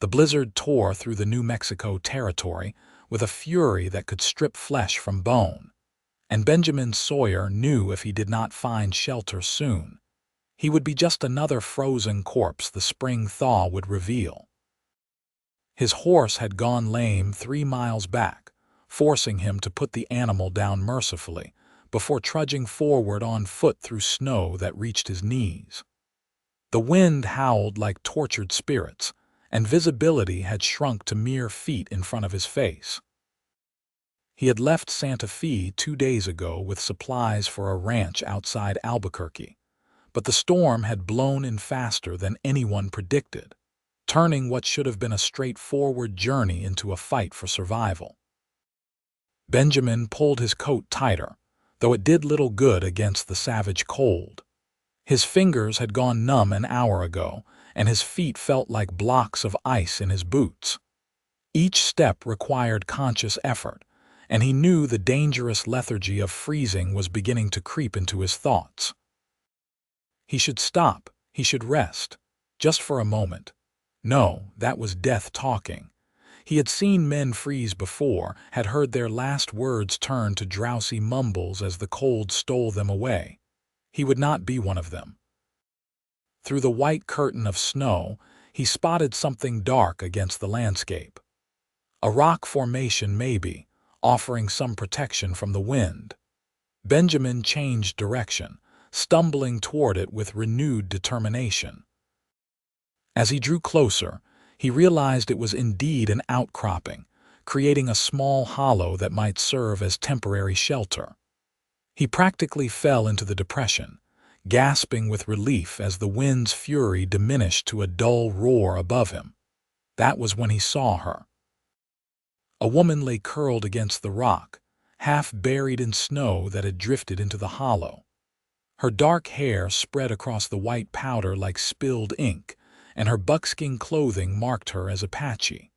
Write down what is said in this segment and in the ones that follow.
The blizzard tore through the New Mexico territory with a fury that could strip flesh from bone, and Benjamin Sawyer knew if he did not find shelter soon, he would be just another frozen corpse the spring thaw would reveal. His horse had gone lame 3 miles back, forcing him to put the animal down mercifully before trudging forward on foot through snow that reached his knees. The wind howled like tortured spirits, and visibility had shrunk to mere feet in front of his face. He had left Santa Fe 2 days ago with supplies for a ranch outside Albuquerque, but the storm had blown in faster than anyone predicted, turning what should have been a straightforward journey into a fight for survival. Benjamin pulled his coat tighter, though it did little good against the savage cold. His fingers had gone numb an hour ago, and his feet felt like blocks of ice in his boots. Each step required conscious effort, and he knew the dangerous lethargy of freezing was beginning to creep into his thoughts. He should stop, he should rest, just for a moment. No, that was death talking. He had seen men freeze before, had heard their last words turn to drowsy mumbles as the cold stole them away. He would not be one of them. Through the white curtain of snow, he spotted something dark against the landscape. A rock formation maybe, offering some protection from the wind. Benjamin changed direction, stumbling toward it with renewed determination. As he drew closer, he realized it was indeed an outcropping, creating a small hollow that might serve as temporary shelter. He practically fell into the depression, gasping with relief as the wind's fury diminished to a dull roar above him. That was when he saw her. A woman lay curled against the rock, half buried in snow that had drifted into the hollow. Her dark hair spread across the white powder like spilled ink, and her buckskin clothing marked her as Apache.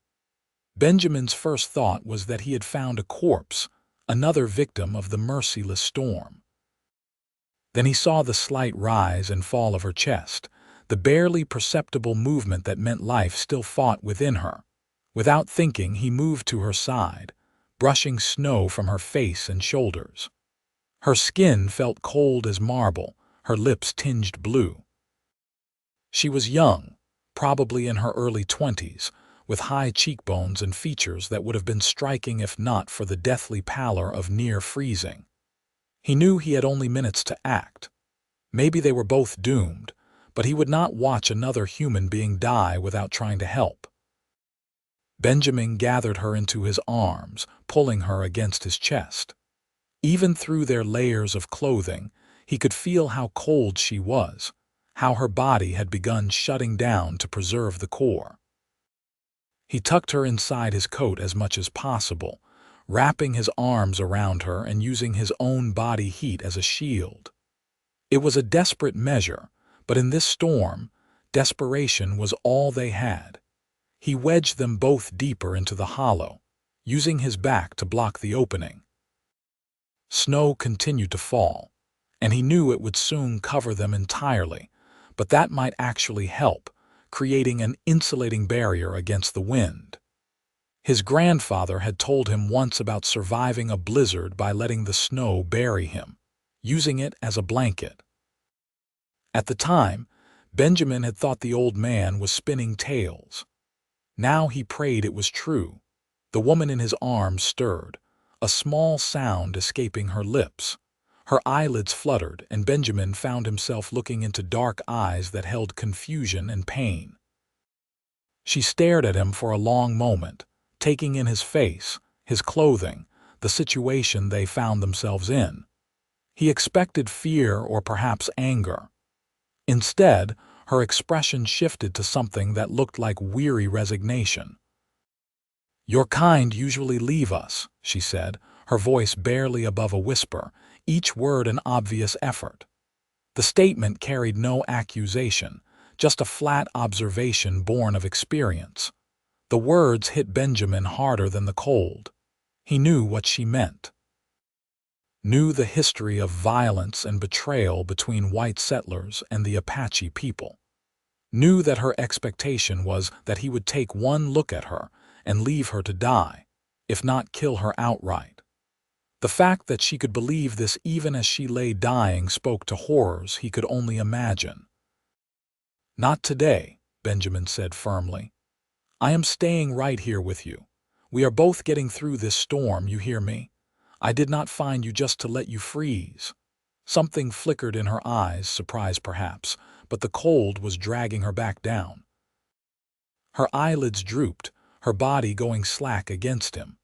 Benjamin's first thought was that he had found a corpse, another victim of the merciless storm. Then he saw the slight rise and fall of her chest, the barely perceptible movement that meant life still fought within her. Without thinking, he moved to her side, brushing snow from her face and shoulders. Her skin felt cold as marble, her lips tinged blue. She was young, probably in her early 20s, with high cheekbones and features that would have been striking if not for the deathly pallor of near freezing. He knew he had only minutes to act. Maybe they were both doomed, but he would not watch another human being die without trying to help. Benjamin gathered her into his arms, pulling her against his chest. Even through their layers of clothing, he could feel how cold she was, how her body had begun shutting down to preserve the core. He tucked her inside his coat as much as possible, wrapping his arms around her and using his own body heat as a shield. It was a desperate measure, but in this storm, desperation was all they had. He wedged them both deeper into the hollow, using his back to block the opening. Snow continued to fall, and he knew it would soon cover them entirely, but that might actually help, creating an insulating barrier against the wind. His grandfather had told him once about surviving a blizzard by letting the snow bury him, using it as a blanket. At the time, Benjamin had thought the old man was spinning tales. Now he prayed it was true. The woman in his arms stirred, a small sound escaping her lips. Her eyelids fluttered, and Benjamin found himself looking into dark eyes that held confusion and pain. She stared at him for a long moment, taking in his face, his clothing, the situation they found themselves in. He expected fear or perhaps anger. Instead, her expression shifted to something that looked like weary resignation. "Your kind usually leave us," she said, her voice barely above a whisper, each word an obvious effort. The statement carried no accusation, just a flat observation born of experience. The words hit Benjamin harder than the cold. He knew what she meant. Knew the history of violence and betrayal between white settlers and the Apache people. knew that her expectation was that he would take one look at her and leave her to die, if not kill her outright. The fact that she could believe this even as she lay dying spoke to horrors he could only imagine. "Not today," Benjamin said firmly. "I am staying right here with you. We are both getting through this storm, you hear me? I did not find you just to let you freeze." Something flickered in her eyes, surprise perhaps, but the cold was dragging her back down. Her eyelids drooped, her body going slack against him.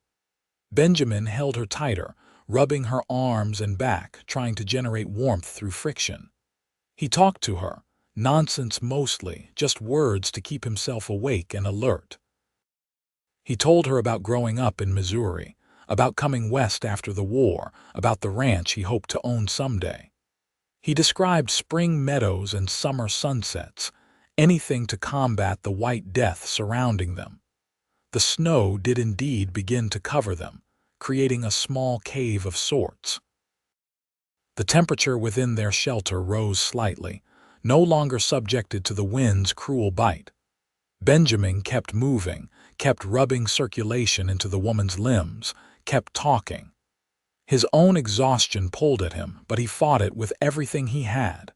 Benjamin held her tighter, rubbing her arms and back, trying to generate warmth through friction. He talked to her, nonsense mostly, just words to keep himself awake and alert. He told her about growing up in Missouri, about coming west after the war, about the ranch he hoped to own someday. He described spring meadows and summer sunsets, anything to combat the white death surrounding them. The snow did indeed begin to cover them, creating a small cave of sorts. The temperature within their shelter rose slightly, no longer subjected to the wind's cruel bite. Benjamin kept moving, kept rubbing circulation into the woman's limbs, kept talking. His own exhaustion pulled at him, but he fought it with everything he had.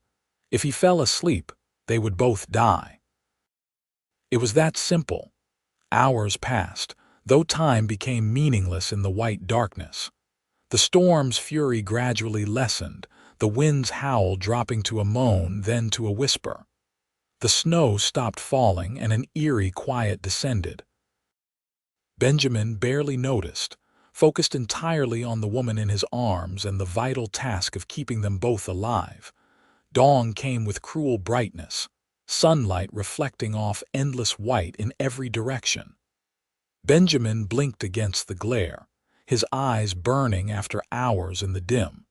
If he fell asleep, they would both die. It was that simple. Hours passed, though time became meaningless in the white darkness. The storm's fury gradually lessened, the wind's howl dropping to a moan, then to a whisper. The snow stopped falling and an eerie quiet descended. Benjamin barely noticed, focused entirely on the woman in his arms and the vital task of keeping them both alive. Dawn came with cruel brightness, sunlight reflecting off endless white in every direction. Benjamin blinked against the glare, his eyes burning after hours in the dim.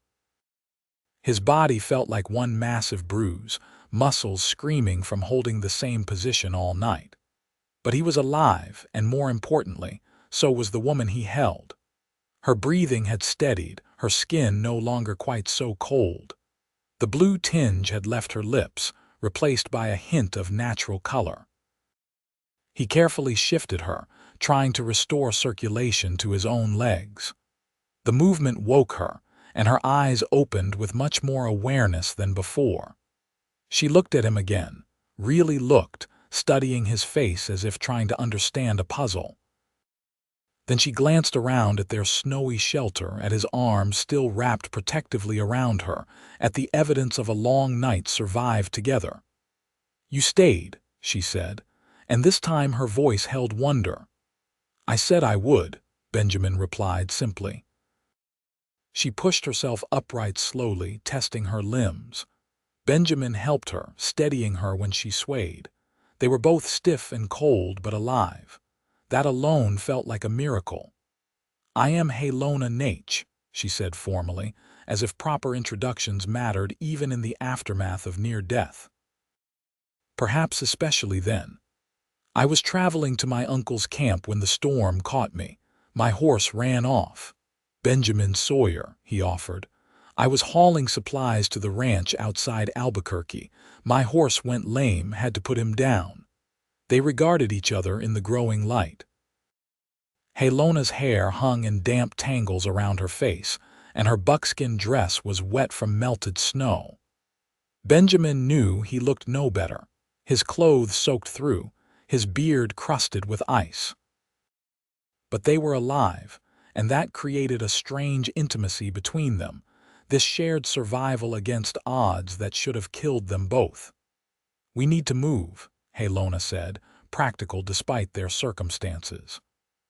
His body felt like one massive bruise, muscles screaming from holding the same position all night. But he was alive, and more importantly, so was the woman he held. Her breathing had steadied, her skin no longer quite so cold. The blue tinge had left her lips, replaced by a hint of natural color. He carefully shifted her, trying to restore circulation to his own legs. The movement woke her, and her eyes opened with much more awareness than before. She looked at him again, really looked, studying his face as if trying to understand a puzzle. Then she glanced around at their snowy shelter, at his arms still wrapped protectively around her, at the evidence of a long night survived together. "You stayed," she said, and this time her voice held wonder. "I said I would," Benjamin replied simply. She pushed herself upright slowly, testing her limbs. Benjamin helped her, steadying her when she swayed. They were both stiff and cold but alive. That alone felt like a miracle. "I am Halona Naiche," she said formally, as if proper introductions mattered even in the aftermath of near death. Perhaps especially then. "I was traveling to my uncle's camp when the storm caught me. My horse ran off." "Benjamin Sawyer," he offered. "I was hauling supplies to the ranch outside Albuquerque. My horse went lame, had to put him down." They regarded each other in the growing light. Halona's hair hung in damp tangles around her face, and her buckskin dress was wet from melted snow. Benjamin knew he looked no better, his clothes soaked through, his beard crusted with ice. But they were alive, and that created a strange intimacy between them, this shared survival against odds that should have killed them both. "We need to move," Halona said, practical despite their circumstances.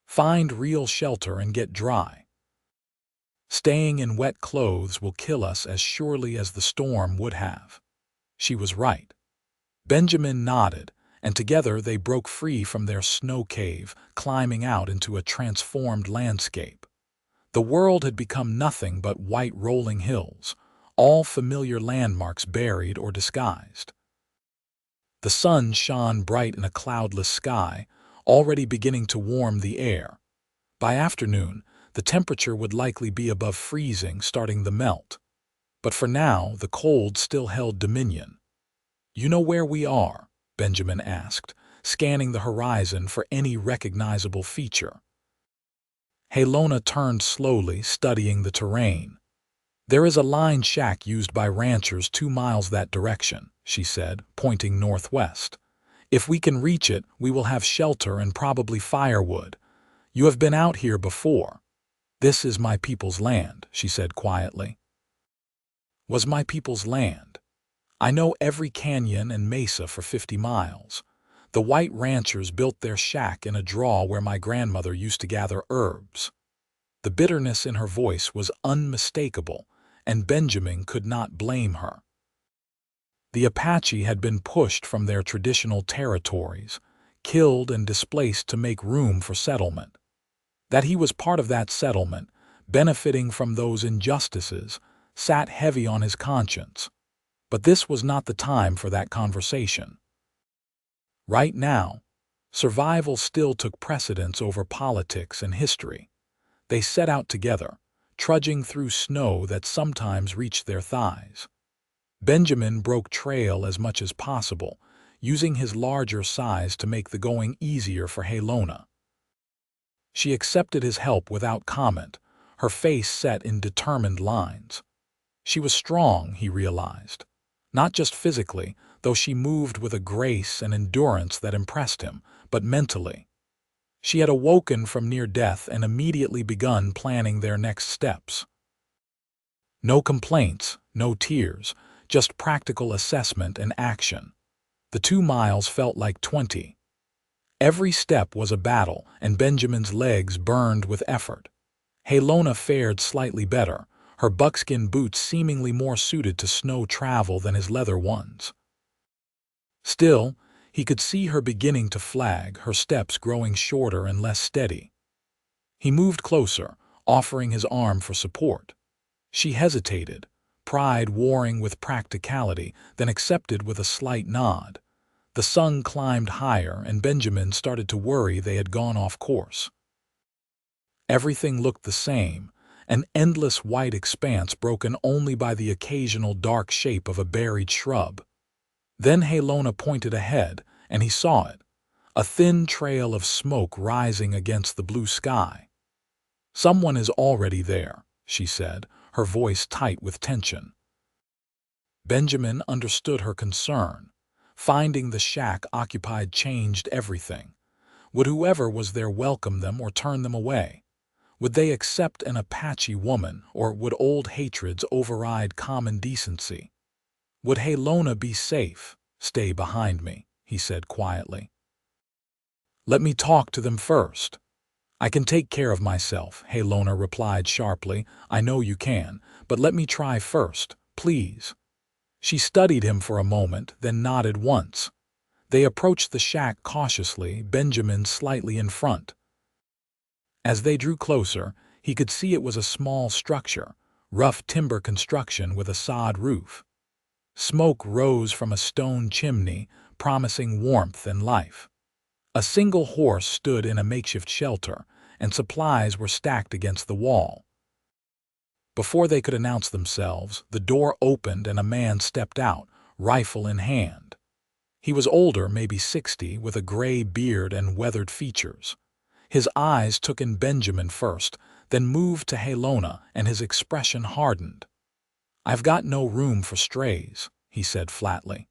"Find real shelter and get dry. Staying in wet clothes will kill us as surely as the storm would have." She was right. Benjamin nodded, and together they broke free from their snow cave, climbing out into a transformed landscape. The world had become nothing but white rolling hills, all familiar landmarks buried or disguised. The sun shone bright in a cloudless sky, already beginning to warm the air. By afternoon, the temperature would likely be above freezing, starting the melt. But for now, the cold still held dominion. "You know where we are," Benjamin asked, scanning the horizon for any recognizable feature. Halona turned slowly, studying the terrain. "There is a line shack used by ranchers 2 miles that direction," she said, pointing northwest. "If we can reach it, we will have shelter and probably firewood. You have been out here before." "This is my people's land," she said quietly. Was my people's land? I know every canyon and mesa for 50 miles. The white ranchers built their shack in a draw where my grandmother used to gather herbs. The bitterness in her voice was unmistakable, and Benjamin could not blame her. The Apache had been pushed from their traditional territories, killed and displaced to make room for settlement. That he was part of that settlement, benefiting from those injustices, sat heavy on his conscience. But this was not the time for that conversation. Right now, survival still took precedence over politics and history. They set out together, trudging through snow that sometimes reached their thighs. Benjamin broke trail as much as possible, using his larger size to make the going easier for Halona. She accepted his help without comment, her face set in determined lines. She was strong, he realized. Not just physically, though she moved with a grace and endurance that impressed him, but mentally. She had awoken from near death and immediately begun planning their next steps. No complaints, no tears, just practical assessment and action. The 2 miles felt like 20. Every step was a battle, and Benjamin's legs burned with effort. Halona fared slightly better, her buckskin boots seemingly more suited to snow travel than his leather ones. Still, he could see her beginning to flag, her steps growing shorter and less steady. He moved closer, offering his arm for support. She hesitated, pride warring with practicality, then accepted with a slight nod. The sun climbed higher, and Benjamin started to worry they had gone off course. Everything looked the same, an endless white expanse broken only by the occasional dark shape of a buried shrub. Then Halona pointed ahead, and he saw it, a thin trail of smoke rising against the blue sky. "Someone is already there," she said, her voice tight with tension. Benjamin understood her concern. Finding the shack occupied changed everything. Would whoever was there welcome them or turn them away? Would they accept an Apache woman, or would old hatreds override common decency? "Would Halona be safe?" "Stay behind me," he said quietly. "Let me talk to them first." "I can take care of myself," Halona replied sharply. "I know you can, but let me try first, please." She studied him for a moment, then nodded once. They approached the shack cautiously, Benjamin slightly in front. As they drew closer, he could see it was a small structure, rough timber construction with a sod roof. Smoke rose from a stone chimney, promising warmth and life. A single horse stood in a makeshift shelter, and supplies were stacked against the wall. Before they could announce themselves, the door opened and a man stepped out, rifle in hand. He was older, maybe 60, with a gray beard and weathered features. His eyes took in Benjamin first, then moved to Halona, and his expression hardened. "I've got no room for strays," he said flatly.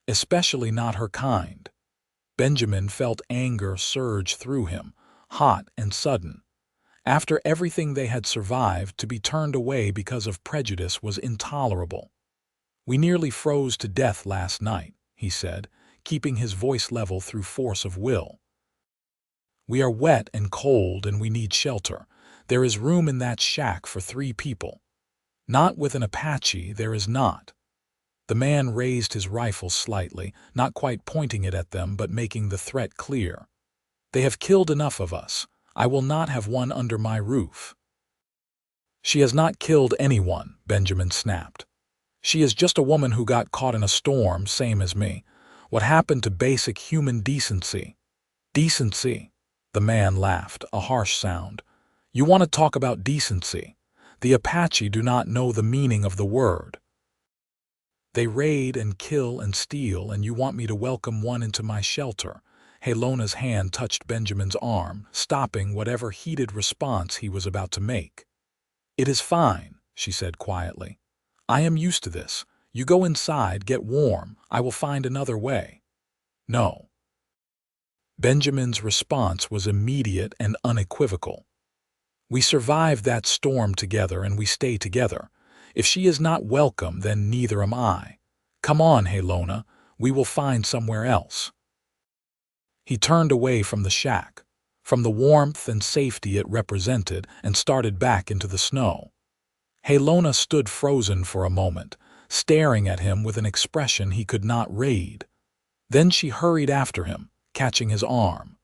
"Especially not her kind." Benjamin felt anger surge through him, hot and sudden. After everything they had survived, to be turned away because of prejudice was intolerable. "We nearly froze to death last night," he said, keeping his voice level through force of will. "We are wet and cold and we need shelter. There is room in that shack for 3 people. Not with an Apache, there is not." The man raised his rifle slightly, not quite pointing it at them but making the threat clear. "They have killed enough of us. I will not have one under my roof." "She has not killed anyone," Benjamin snapped. "She is just a woman who got caught in a storm, same as me. What happened to basic human decency?" "Decency?" The man laughed, a harsh sound. "You want to talk about decency? The Apache do not know the meaning of the word." They raid and kill and steal, and you want me to welcome one into my shelter. Halona's hand touched Benjamin's arm, stopping whatever heated response he was about to make. "It is fine," she said quietly. "I am used to this. You go inside, get warm. I will find another way." "No." Benjamin's response was immediate and unequivocal. "We survived that storm together, and we stay together. If she is not welcome, then neither am I. Come on, Halona, we will find somewhere else." He turned away from the shack, from the warmth and safety it represented, and started back into the snow. Halona stood frozen for a moment, staring at him with an expression he could not read. Then she hurried after him, catching his arm.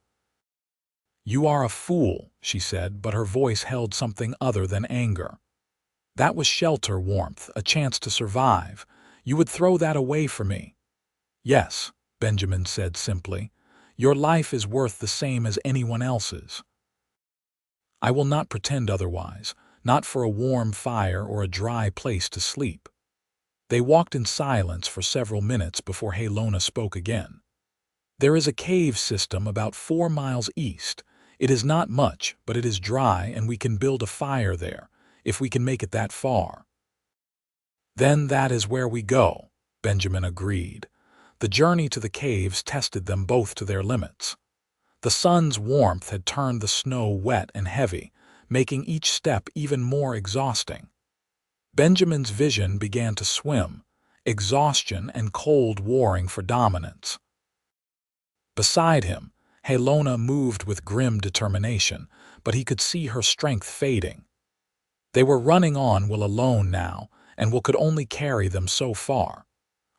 "You are a fool," she said, but her voice held something other than anger. "That was shelter, warmth, a chance to survive. You would throw that away for me." "Yes," Benjamin said simply. "Your life is worth the same as anyone else's. I will not pretend otherwise, not for a warm fire or a dry place to sleep." They walked in silence for several minutes before Halona spoke again. "There is a cave system about 4 miles east. It is not much, but it is dry, and we can build a fire there, if we can make it that far." "Then that is where we go," Benjamin agreed. The journey to the caves tested them both to their limits. The sun's warmth had turned the snow wet and heavy, making each step even more exhausting. Benjamin's vision began to swim, exhaustion and cold warring for dominance. Beside him, Halona moved with grim determination, but he could see her strength fading. They were running on Will alone now, and Will could only carry them so far.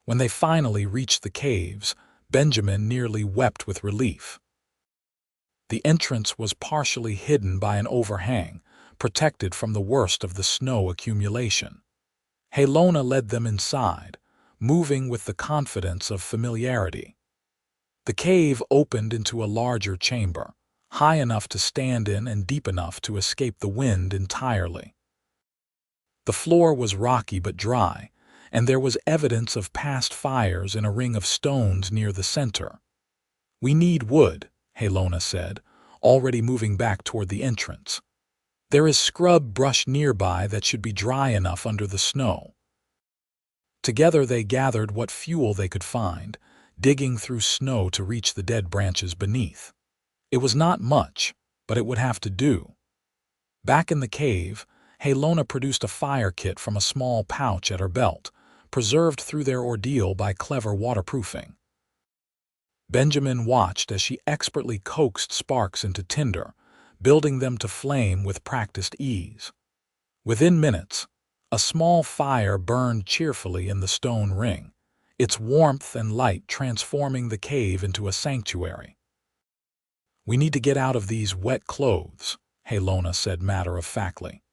When they finally reached the caves, Benjamin nearly wept with relief. The entrance was partially hidden by an overhang, protected from the worst of the snow accumulation. Halona led them inside, moving with the confidence of familiarity. The cave opened into a larger chamber, high enough to stand in and deep enough to escape the wind entirely. The floor was rocky but dry, and there was evidence of past fires in a ring of stones near the center. "We need wood," Halona said, already moving back toward the entrance. "There is scrub brush nearby that should be dry enough under the snow." Together they gathered what fuel they could find, digging through snow to reach the dead branches beneath. It was not much, but it would have to do. Back in the cave, Halona produced a fire kit from a small pouch at her belt, preserved through their ordeal by clever waterproofing. Benjamin watched as she expertly coaxed sparks into tinder, building them to flame with practiced ease. Within minutes, a small fire burned cheerfully in the stone ring, its warmth and light transforming the cave into a sanctuary. "We need to get out of these wet clothes," Halona said matter-of-factly.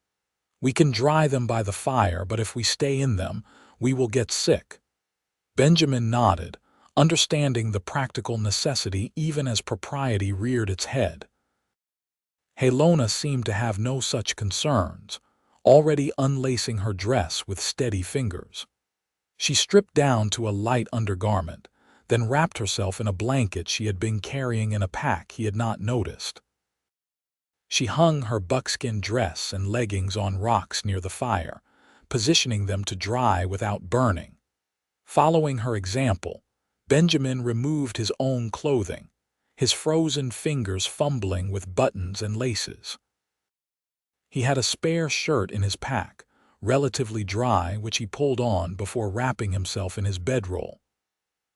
"We can dry them by the fire, but if we stay in them, we will get sick." Benjamin nodded, understanding the practical necessity even as propriety reared its head. Halona seemed to have no such concerns, already unlacing her dress with steady fingers. She stripped down to a light undergarment, then wrapped herself in a blanket she had been carrying in a pack he had not noticed. She hung her buckskin dress and leggings on rocks near the fire, positioning them to dry without burning. Following her example, Benjamin removed his own clothing, his frozen fingers fumbling with buttons and laces. He had a spare shirt in his pack, relatively dry, which he pulled on before wrapping himself in his bedroll.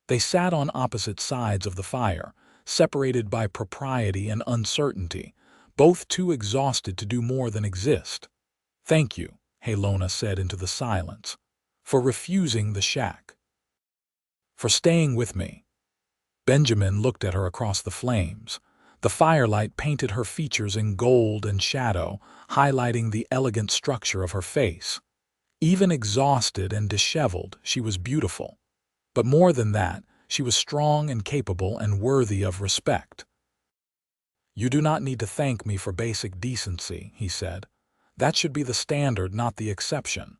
They sat on opposite sides of the fire, separated by propriety and uncertainty, both too exhausted to do more than exist. "Thank you," Halona said into the silence, "for refusing the shack. For staying with me." Benjamin looked at her across the flames. The firelight painted her features in gold and shadow, highlighting the elegant structure of her face. Even exhausted and disheveled, she was beautiful. But more than that, she was strong and capable and worthy of respect. "You do not need to thank me for basic decency," he said. "That should be the standard, not the exception."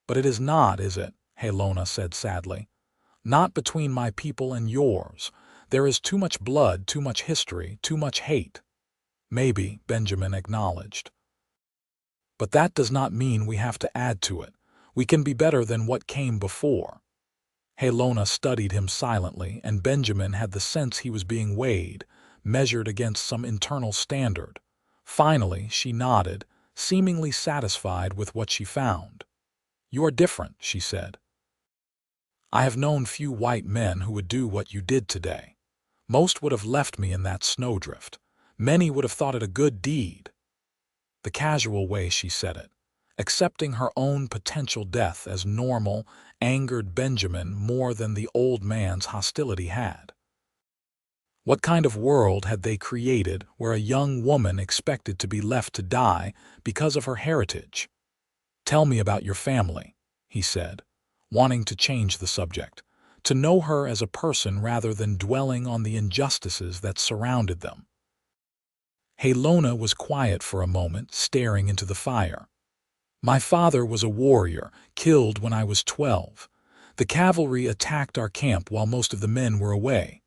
"But it is not, is it?" Halona said sadly. "Not between my people and yours. There is too much blood, too much history, too much hate." "Maybe," Benjamin acknowledged. "But that does not mean we have to add to it. We can be better than what came before." Halona studied him silently, and Benjamin had the sense he was being weighed, measured against some internal standard. Finally, she nodded, seemingly satisfied with what she found. "You are different," she said. "I have known few white men who would do what you did today. Most would have left me in that snowdrift. Many would have thought it a good deed." The casual way she said it, accepting her own potential death as normal, angered Benjamin more than the old man's hostility had. What kind of world had they created where a young woman expected to be left to die because of her heritage? "Tell me about your family," he said, wanting to change the subject, to know her as a person rather than dwelling on the injustices that surrounded them. Halona was quiet for a moment, staring into the fire. "My father was a warrior, killed when I was 12. The cavalry attacked our camp while most of the men were away.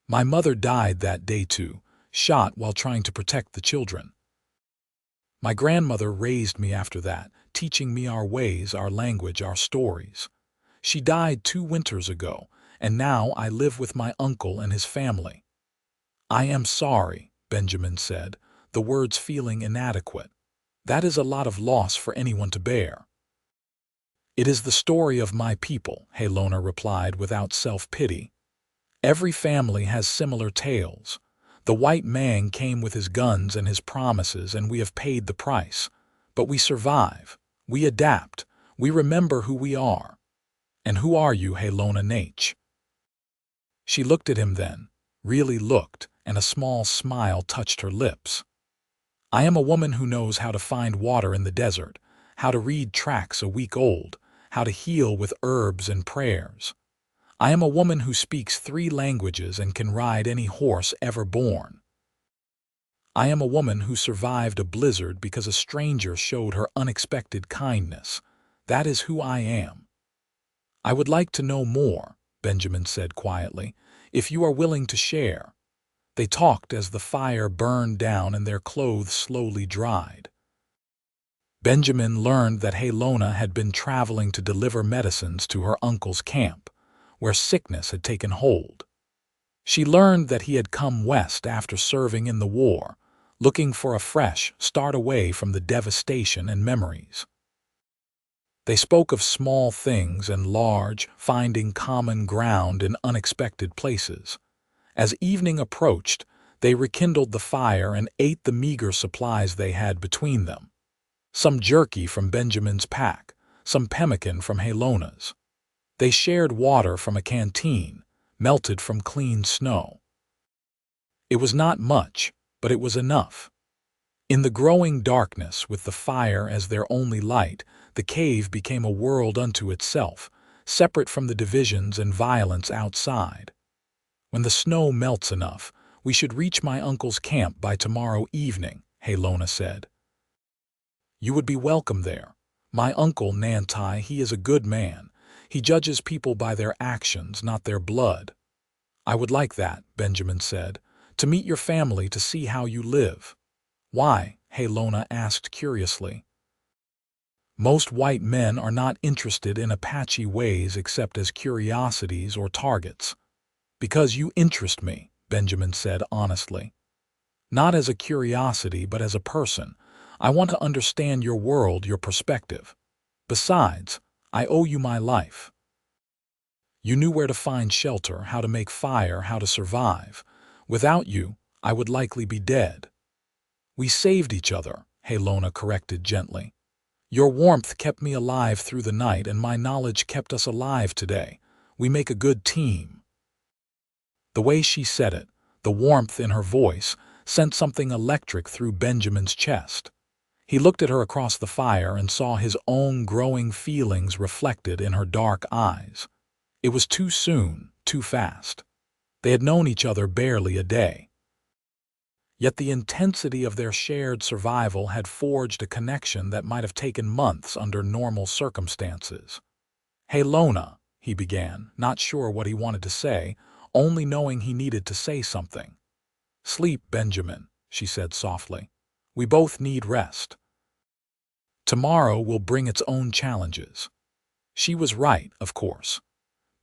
My mother died that day too, shot while trying to protect the children. My grandmother raised me after that, teaching me our ways, our language, our stories. She died 2 winters ago, and now I live with my uncle and his family." "I am sorry," Benjamin said, the words feeling inadequate. "That is a lot of loss for anyone to bear." "It is the story of my people," Halona replied without self-pity. "Every family has similar tales. The white man came with his guns and his promises, and we have paid the price. But we survive. We adapt. We remember who we are." "And who are you, Halona Naiche?" She looked at him then, really looked, and a small smile touched her lips. "I am a woman who knows how to find water in the desert, how to read tracts a week old, how to heal with herbs and prayers. I am a woman who speaks 3 languages and can ride any horse ever born. I am a woman who survived a blizzard because a stranger showed her unexpected kindness. That is who I am." "I would like to know more," Benjamin said quietly, "if you are willing to share." They talked as the fire burned down and their clothes slowly dried. Benjamin learned that Halona had been traveling to deliver medicines to her uncle's camp, where sickness had taken hold. She learned that he had come west after serving in the war, looking for a fresh start away from the devastation and memories. They spoke of small things and large, finding common ground in unexpected places. As evening approached, they rekindled the fire and ate the meager supplies they had between them. Some jerky from Benjamin's pack, some pemmican from Halona's. They shared water from a canteen, melted from clean snow. It was not much, but it was enough. In the growing darkness, with the fire as their only light, the cave became a world unto itself, separate from the divisions and violence outside. "When the snow melts enough, we should reach my uncle's camp by tomorrow evening," Halona said. "You would be welcome there. My uncle, Nantai, he is a good man. He judges people by their actions, not their blood." "I would like that," Benjamin said, "to meet your family, to see how you live." "Why?" Halona asked curiously. "Most white men are not interested in Apache ways except as curiosities or targets." "Because you interest me," Benjamin said honestly. "Not as a curiosity, but as a person. I want to understand your world, your perspective. Besides, I owe you my life. You knew where to find shelter, how to make fire, how to survive. Without you, I would likely be dead." "We saved each other," Halona corrected gently. "Your warmth kept me alive through the night, and my knowledge kept us alive today. We make a good team." The way she said it, the warmth in her voice, sent something electric through Benjamin's chest. He looked at her across the fire and saw his own growing feelings reflected in her dark eyes. It was too soon, too fast. They had known each other barely a day. Yet the intensity of their shared survival had forged a connection that might have taken months under normal circumstances. Halona, he began, not sure what he wanted to say, only knowing he needed to say something. Sleep, Benjamin, she said softly. We both need rest. Tomorrow will bring its own challenges. She was right, of course.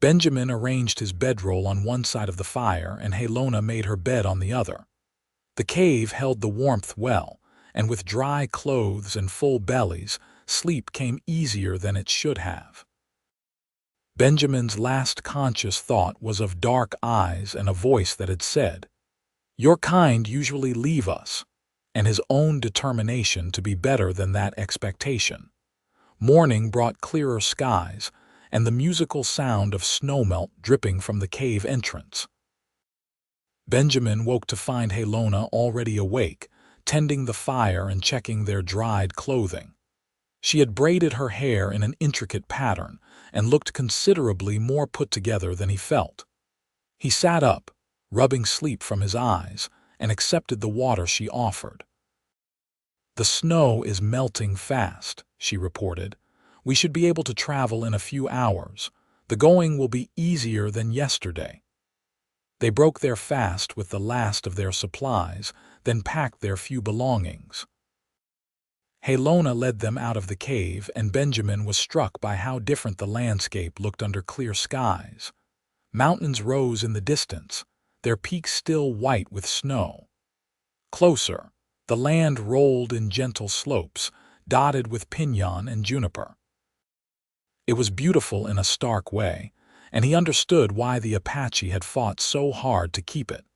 Benjamin arranged his bedroll on one side of the fire and Halona made her bed on the other. The cave held the warmth well, and with dry clothes and full bellies, sleep came easier than it should have. Benjamin's last conscious thought was of dark eyes and a voice that had said, "Your kind usually leave us," and his own determination to be better than that expectation. Morning brought clearer skies and the musical sound of snowmelt dripping from the cave entrance. Benjamin woke to find Halona already awake, tending the fire and checking their dried clothing. She had braided her hair in an intricate pattern and looked considerably more put together than he felt. He sat up, rubbing sleep from his eyes, and accepted the water she offered. "The snow is melting fast," she reported. "We should be able to travel in a few hours. The going will be easier than yesterday." They broke their fast with the last of their supplies, then packed their few belongings. Halona led them out of the cave, and Benjamin was struck by how different the landscape looked under clear skies. Mountains rose in the distance, their peaks still white with snow. Closer, the land rolled in gentle slopes, dotted with piñon and juniper. It was beautiful in a stark way, and he understood why the Apache had fought so hard to keep it.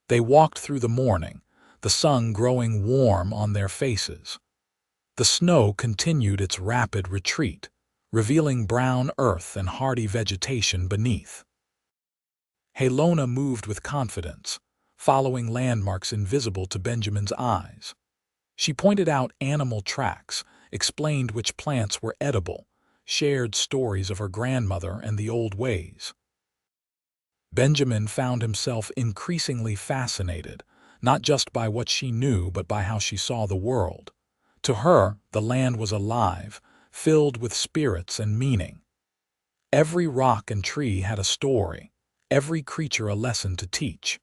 They walked through the morning, the sun growing warm on their faces. The snow continued its rapid retreat, revealing brown earth and hardy vegetation beneath. Halona moved with confidence, following landmarks invisible to Benjamin's eyes. She pointed out animal tracks, explained which plants were edible, shared stories of her grandmother and the old ways. Benjamin found himself increasingly fascinated, not just by what she knew but by how she saw the world. To her, the land was alive, filled with spirits and meaning. Every rock and tree had a story, every creature a lesson to teach.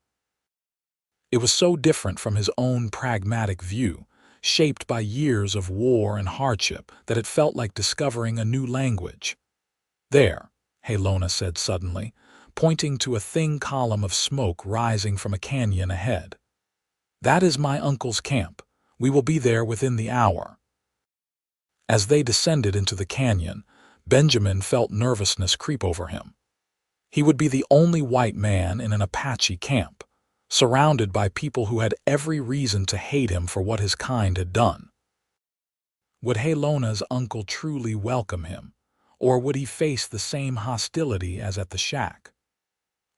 It was so different from his own pragmatic view, shaped by years of war and hardship, that it felt like discovering a new language. "There," Halona said suddenly, pointing to a thin column of smoke rising from a canyon ahead. "That is my uncle's camp. We will be there within the hour." As they descended into the canyon, Benjamin felt nervousness creep over him. He would be the only white man in an Apache camp, surrounded by people who had every reason to hate him for what his kind had done. Would Halona's uncle truly welcome him, or would he face the same hostility as at the shack?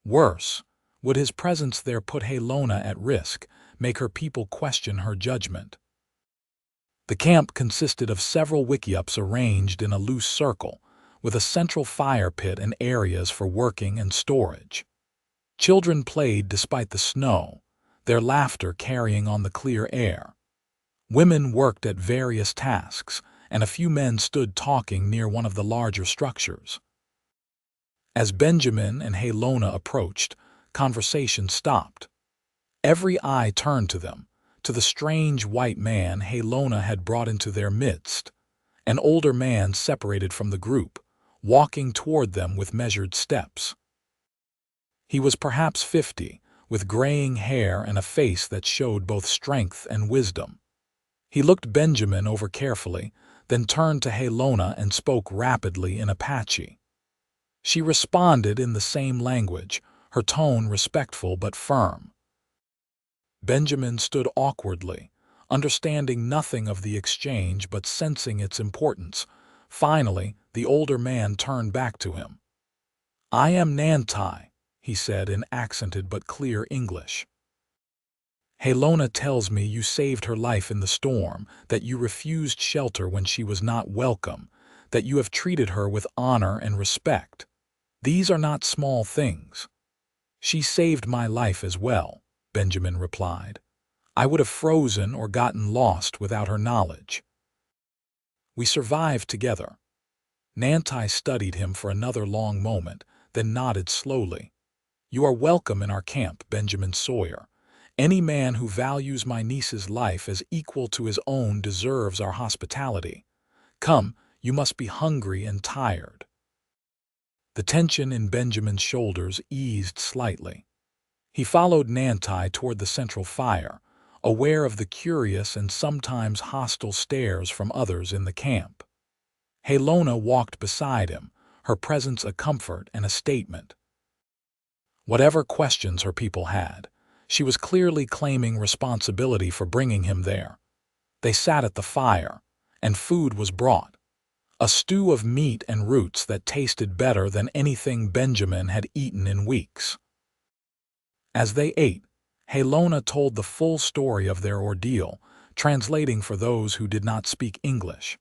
Worse, would his presence there put Halona at risk, make her people question her judgment? The camp consisted of several wickiups arranged in a loose circle, with a central fire pit and areas for working and storage. Children played despite the snow, their laughter carrying on the clear air. Women worked at various tasks, and a few men stood talking near one of the larger structures. As Benjamin and Halona approached, conversation stopped. Every eye turned to them, to the strange white man Halona had brought into their midst. An older man separated from the group, walking toward them with measured steps. He was perhaps 50, with graying hair and a face that showed both strength and wisdom. He looked Benjamin over carefully, then turned to Halona and spoke rapidly in Apache. She responded in the same language, her tone respectful but firm. Benjamin stood awkwardly, understanding nothing of the exchange but sensing its importance. Finally, the older man turned back to him. "I am Nantai," he said in accented but clear English. "Halona tells me you saved her life in the storm, that you refused shelter when she was not welcome, that you have treated her with honor and respect. These are not small things." "She saved my life as well," Benjamin replied. "I would have frozen or gotten lost without her knowledge. We survived together." Nantai studied him for another long moment, then nodded slowly. "You are welcome in our camp, Benjamin Sawyer. Any man who values my niece's life as equal to his own deserves our hospitality. Come, you must be hungry and tired." The tension in Benjamin's shoulders eased slightly. He followed Nantai toward the central fire, aware of the curious and sometimes hostile stares from others in the camp. Halona walked beside him, her presence a comfort and a statement. Whatever questions her people had, she was clearly claiming responsibility for bringing him there. They sat at the fire, and food was brought. A stew of meat and roots that tasted better than anything Benjamin had eaten in weeks. As they ate, Halona told the full story of their ordeal, translating for those who did not speak English.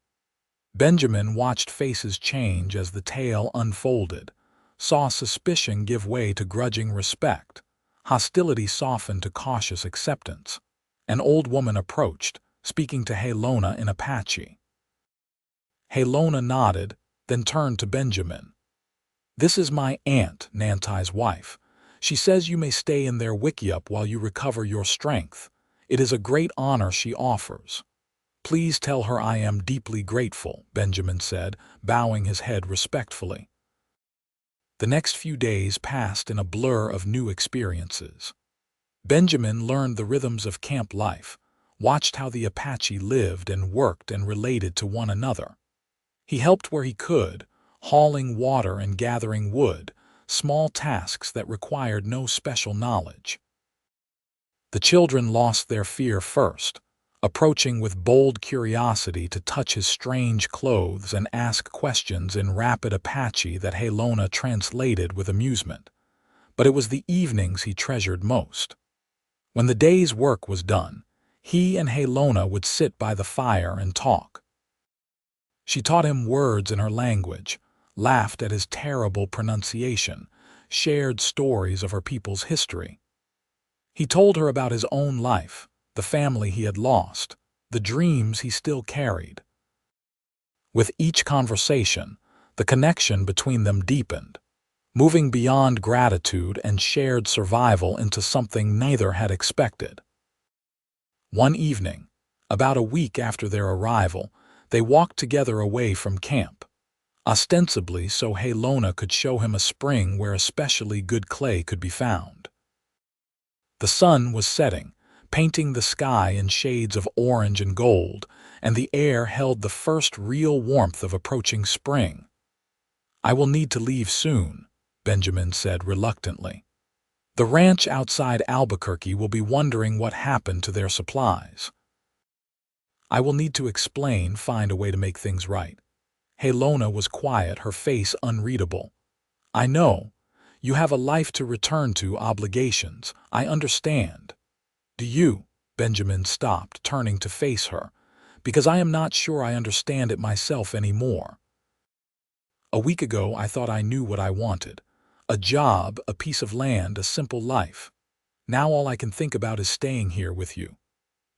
Benjamin watched faces change as the tale unfolded, saw suspicion give way to grudging respect, hostility soften to cautious acceptance. An old woman approached, speaking to Halona in Apache. Halona nodded, then turned to Benjamin. "This is my aunt, Nantai's wife. She says you may stay in their wickiup while you recover your strength. It is a great honor she offers." "Please tell her I am deeply grateful," Benjamin said, bowing his head respectfully. The next few days passed in a blur of new experiences. Benjamin learned the rhythms of camp life, watched how the Apache lived and worked and related to one another. He helped where he could, hauling water and gathering wood, small tasks that required no special knowledge. The children lost their fear first, approaching with bold curiosity to touch his strange clothes and ask questions in rapid Apache that Halona translated with amusement. But it was the evenings he treasured most. When the day's work was done, he and Halona would sit by the fire and talk. She taught him words in her language, laughed at his terrible pronunciation, shared stories of her people's history. He told her about his own life, the family he had lost, the dreams he still carried. With each conversation, the connection between them deepened, moving beyond gratitude and shared survival into something neither had expected. One evening, about a week after their arrival, they walked together away from camp, ostensibly so Halona could show him a spring where especially good clay could be found. The sun was setting, painting the sky in shades of orange and gold, and the air held the first real warmth of approaching spring. "I will need to leave soon," Benjamin said reluctantly. "The ranch outside Albuquerque will be wondering what happened to their supplies. I will need to find a way to make things right." Halona was quiet, her face unreadable. "I know. You have a life to return to, obligations. I understand." "Do you?" Benjamin stopped, turning to face her. "Because I am not sure I understand it myself anymore. A week ago I thought I knew what I wanted. A job, a piece of land, a simple life. Now all I can think about is staying here with you."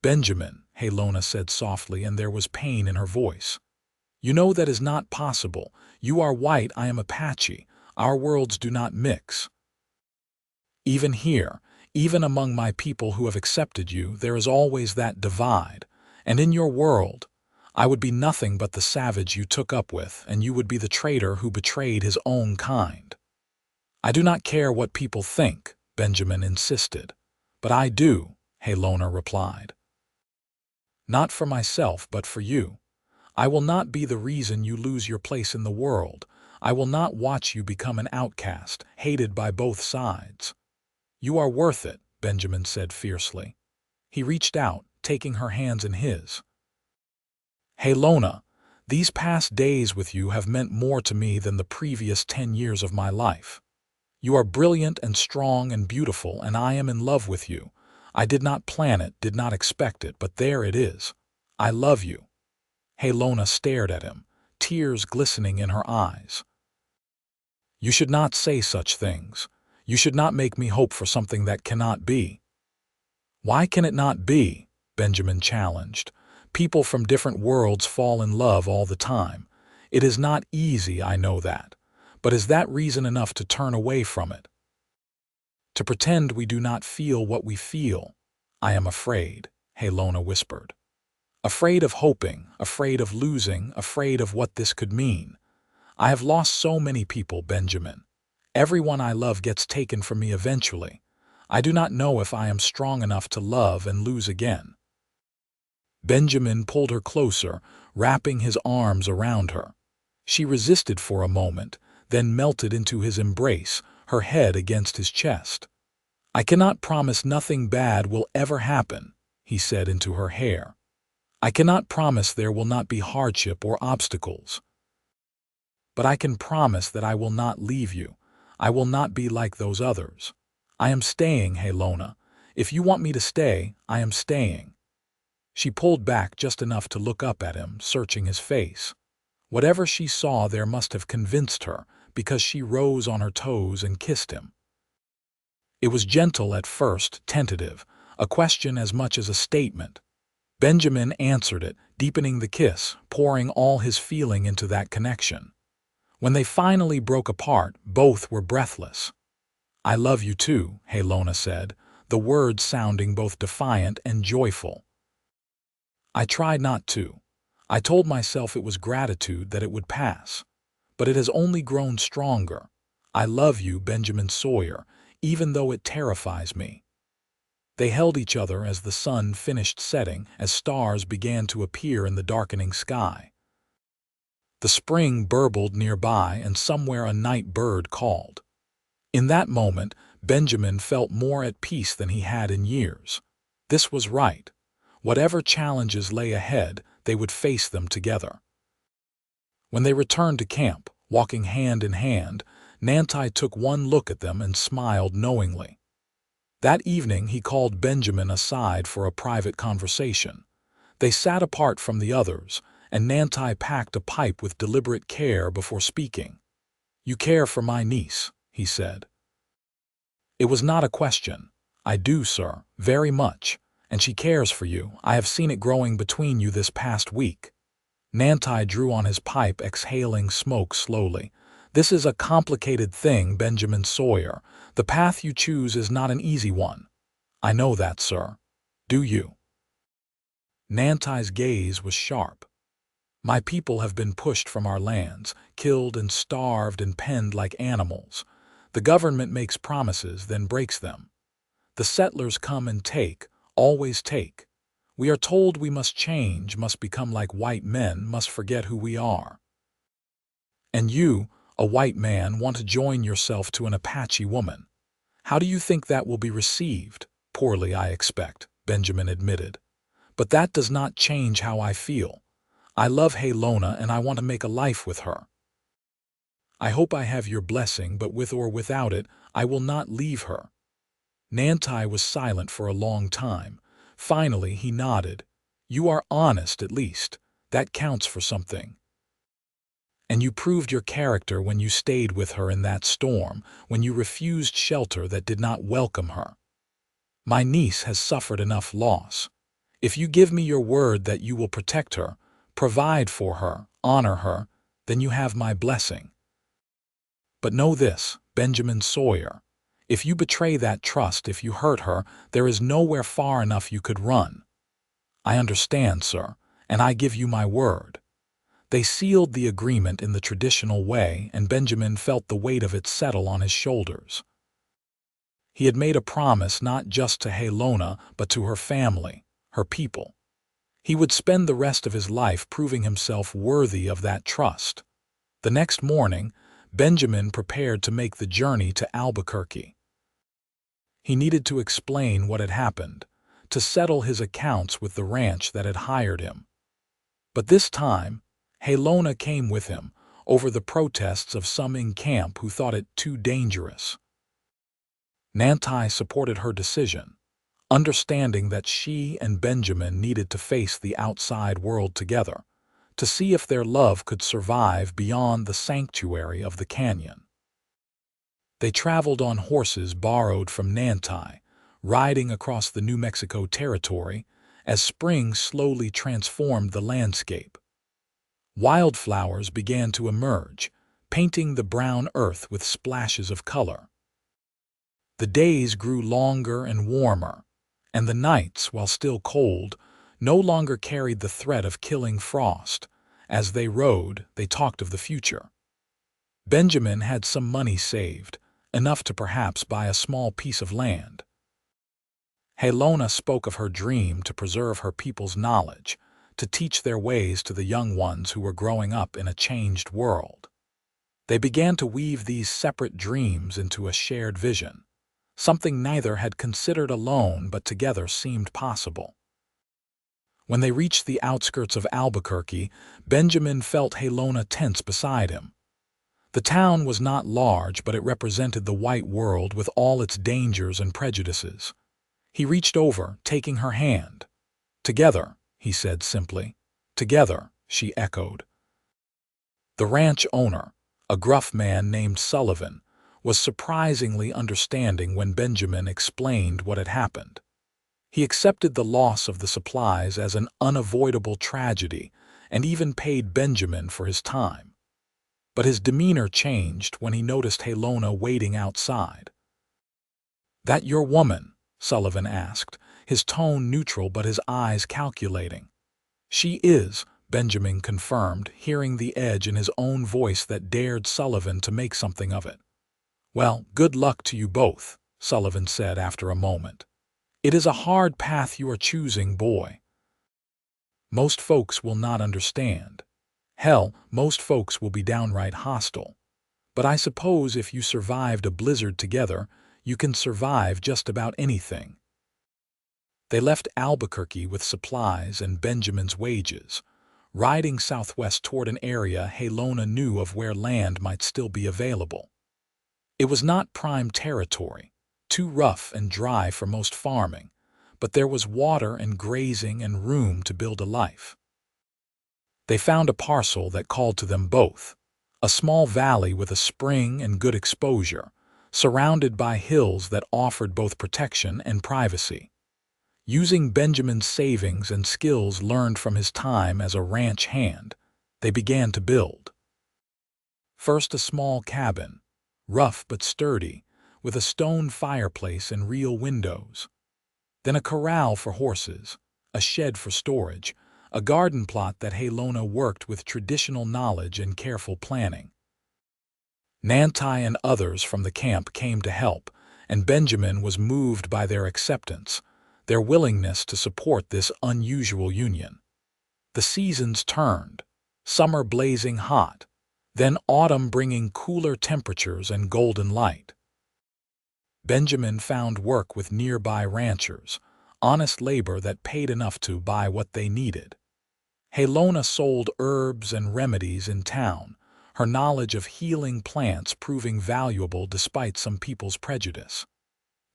"Benjamin," Halona said softly, and there was pain in her voice. "You know that is not possible. You are white, I am Apache. Our worlds do not mix. Even here, even among my people who have accepted you, there is always that divide. And in your world, I would be nothing but the savage you took up with, and you would be the traitor who betrayed his own kind." "I do not care what people think," Benjamin insisted. "But I do," Halona replied. "Not for myself, but for you. I will not be the reason you lose your place in the world. I will not watch you become an outcast, hated by both sides." "You are worth it," Benjamin said fiercely. He reached out, taking her hands in his. "Halona, these past days with you have meant more to me than the previous 10 years of my life. You are brilliant and strong and beautiful, and I am in love with you. I did not plan it, did not expect it, but there it is. I love you." Halona stared at him, tears glistening in her eyes. "You should not say such things. You should not make me hope for something that cannot be." "Why can it not be?" Benjamin challenged. "People from different worlds fall in love all the time. It is not easy, I know that. But is that reason enough to turn away from it? To pretend we do not feel what we feel? I am afraid, Halona whispered. Afraid of hoping, afraid of losing, afraid of what this could mean. I have lost so many people, Benjamin. Everyone I love gets taken from me eventually. I do not know if I am strong enough to love and lose again. Benjamin pulled her closer, wrapping his arms around her. She resisted for a moment, then melted into his embrace, her head against his chest. I cannot promise nothing bad will ever happen, he said into her hair. I cannot promise there will not be hardship or obstacles. But I can promise that I will not leave you. I will not be like those others. I am staying, Halona. If you want me to stay, I am staying. She pulled back just enough to look up at him, searching his face. Whatever she saw there must have convinced her, because she rose on her toes and kissed him. It was gentle at first, tentative, a question as much as a statement. Benjamin answered it, deepening the kiss, pouring all his feeling into that connection. When they finally broke apart, both were breathless. I love you too, Halona said, the words sounding both defiant and joyful. I tried not to. I told myself it was gratitude that it would pass. But it has only grown stronger. I love you, Benjamin Sawyer, even though it terrifies me. They held each other as the sun finished setting, as stars began to appear in the darkening sky. The spring burbled nearby, and somewhere a night bird called. In that moment, Benjamin felt more at peace than he had in years. This was right. Whatever challenges lay ahead, they would face them together. When they returned to camp, walking hand in hand, Nantai took one look at them and smiled knowingly. That evening he called Benjamin aside for a private conversation. They sat apart from the others, and Nantai packed a pipe with deliberate care before speaking. You care for my niece, he said. It was not a question. I do, sir, very much. And she cares for you. I have seen it growing between you this past week. Nantai drew on his pipe, exhaling smoke slowly. This is a complicated thing, Benjamin Sawyer. The path you choose is not an easy one. I know that, sir. Do you? Nantai's gaze was sharp. My people have been pushed from our lands, killed and starved and penned like animals. The government makes promises, then breaks them. The settlers come and take, always take. We are told we must change, must become like white men, must forget who we are. And you, a white man, want to join yourself to an Apache woman. How do you think that will be received? Poorly, I expect, Benjamin admitted. But that does not change how I feel. I love Halona and I want to make a life with her. I hope I have your blessing, but with or without it, I will not leave her. Nantai was silent for a long time. Finally, he nodded. You are honest, at least. That counts for something. And you proved your character when you stayed with her in that storm, when you refused shelter that did not welcome her. My niece has suffered enough loss. If you give me your word that you will protect her, provide for her, honor her, then you have my blessing. But know this, Benjamin Sawyer. If you betray that trust, if you hurt her, there is nowhere far enough you could run. I understand, sir, and I give you my word. They sealed the agreement in the traditional way, and Benjamin felt the weight of it settle on his shoulders. He had made a promise not just to Halona, but to her family, her people. He would spend the rest of his life proving himself worthy of that trust. The next morning, Benjamin prepared to make the journey to Albuquerque. He needed to explain what had happened, to settle his accounts with the ranch that had hired him. But this time, Halona came with him, over the protests of some in camp who thought it too dangerous. Nantai supported her decision, understanding that she and Benjamin needed to face the outside world together, to see if their love could survive beyond the sanctuary of the canyon. They traveled on horses borrowed from Nantai, riding across the New Mexico territory as spring slowly transformed the landscape. Wildflowers began to emerge, painting the brown earth with splashes of color. The days grew longer and warmer, and the nights, while still cold, no longer carried the threat of killing frost. As they rode, they talked of the future. Benjamin had some money saved, enough to perhaps buy a small piece of land. Halona spoke of her dream to preserve her people's knowledge, to teach their ways to the young ones who were growing up in a changed world. They began to weave these separate dreams into a shared vision, something neither had considered alone but together seemed possible. When they reached the outskirts of Albuquerque, Benjamin felt Halona tense beside him. The town was not large, but it represented the white world with all its dangers and prejudices. He reached over, taking her hand. "Together," he said simply. "Together," she echoed. The ranch owner, a gruff man named Sullivan, was surprisingly understanding when Benjamin explained what had happened. He accepted the loss of the supplies as an unavoidable tragedy and even paid Benjamin for his time. But his demeanor changed when he noticed Halona waiting outside. "That your woman?" Sullivan asked, his tone neutral but his eyes calculating. "She is," Benjamin confirmed, hearing the edge in his own voice that dared Sullivan to make something of it. "Well, good luck to you both," Sullivan said after a moment. "It is a hard path you are choosing, boy. Most folks will not understand. Hell, most folks will be downright hostile. But I suppose if you survived a blizzard together, you can survive just about anything." They left Albuquerque with supplies and Benjamin's wages, riding southwest toward an area Halona knew of where land might still be available. It was not prime territory, too rough and dry for most farming, but there was water and grazing and room to build a life. They found a parcel that called to them both, a small valley with a spring and good exposure, surrounded by hills that offered both protection and privacy. Using Benjamin's savings and skills learned from his time as a ranch hand, they began to build. First a small cabin, rough but sturdy, with a stone fireplace and real windows. Then a corral for horses, a shed for storage, a garden plot that Halona worked with traditional knowledge and careful planning. Nantai and others from the camp came to help, and Benjamin was moved by their acceptance, their willingness to support this unusual union. The seasons turned, summer blazing hot, then autumn bringing cooler temperatures and golden light. Benjamin found work with nearby ranchers, honest labor that paid enough to buy what they needed. Halona sold herbs and remedies in town, her knowledge of healing plants proving valuable despite some people's prejudice.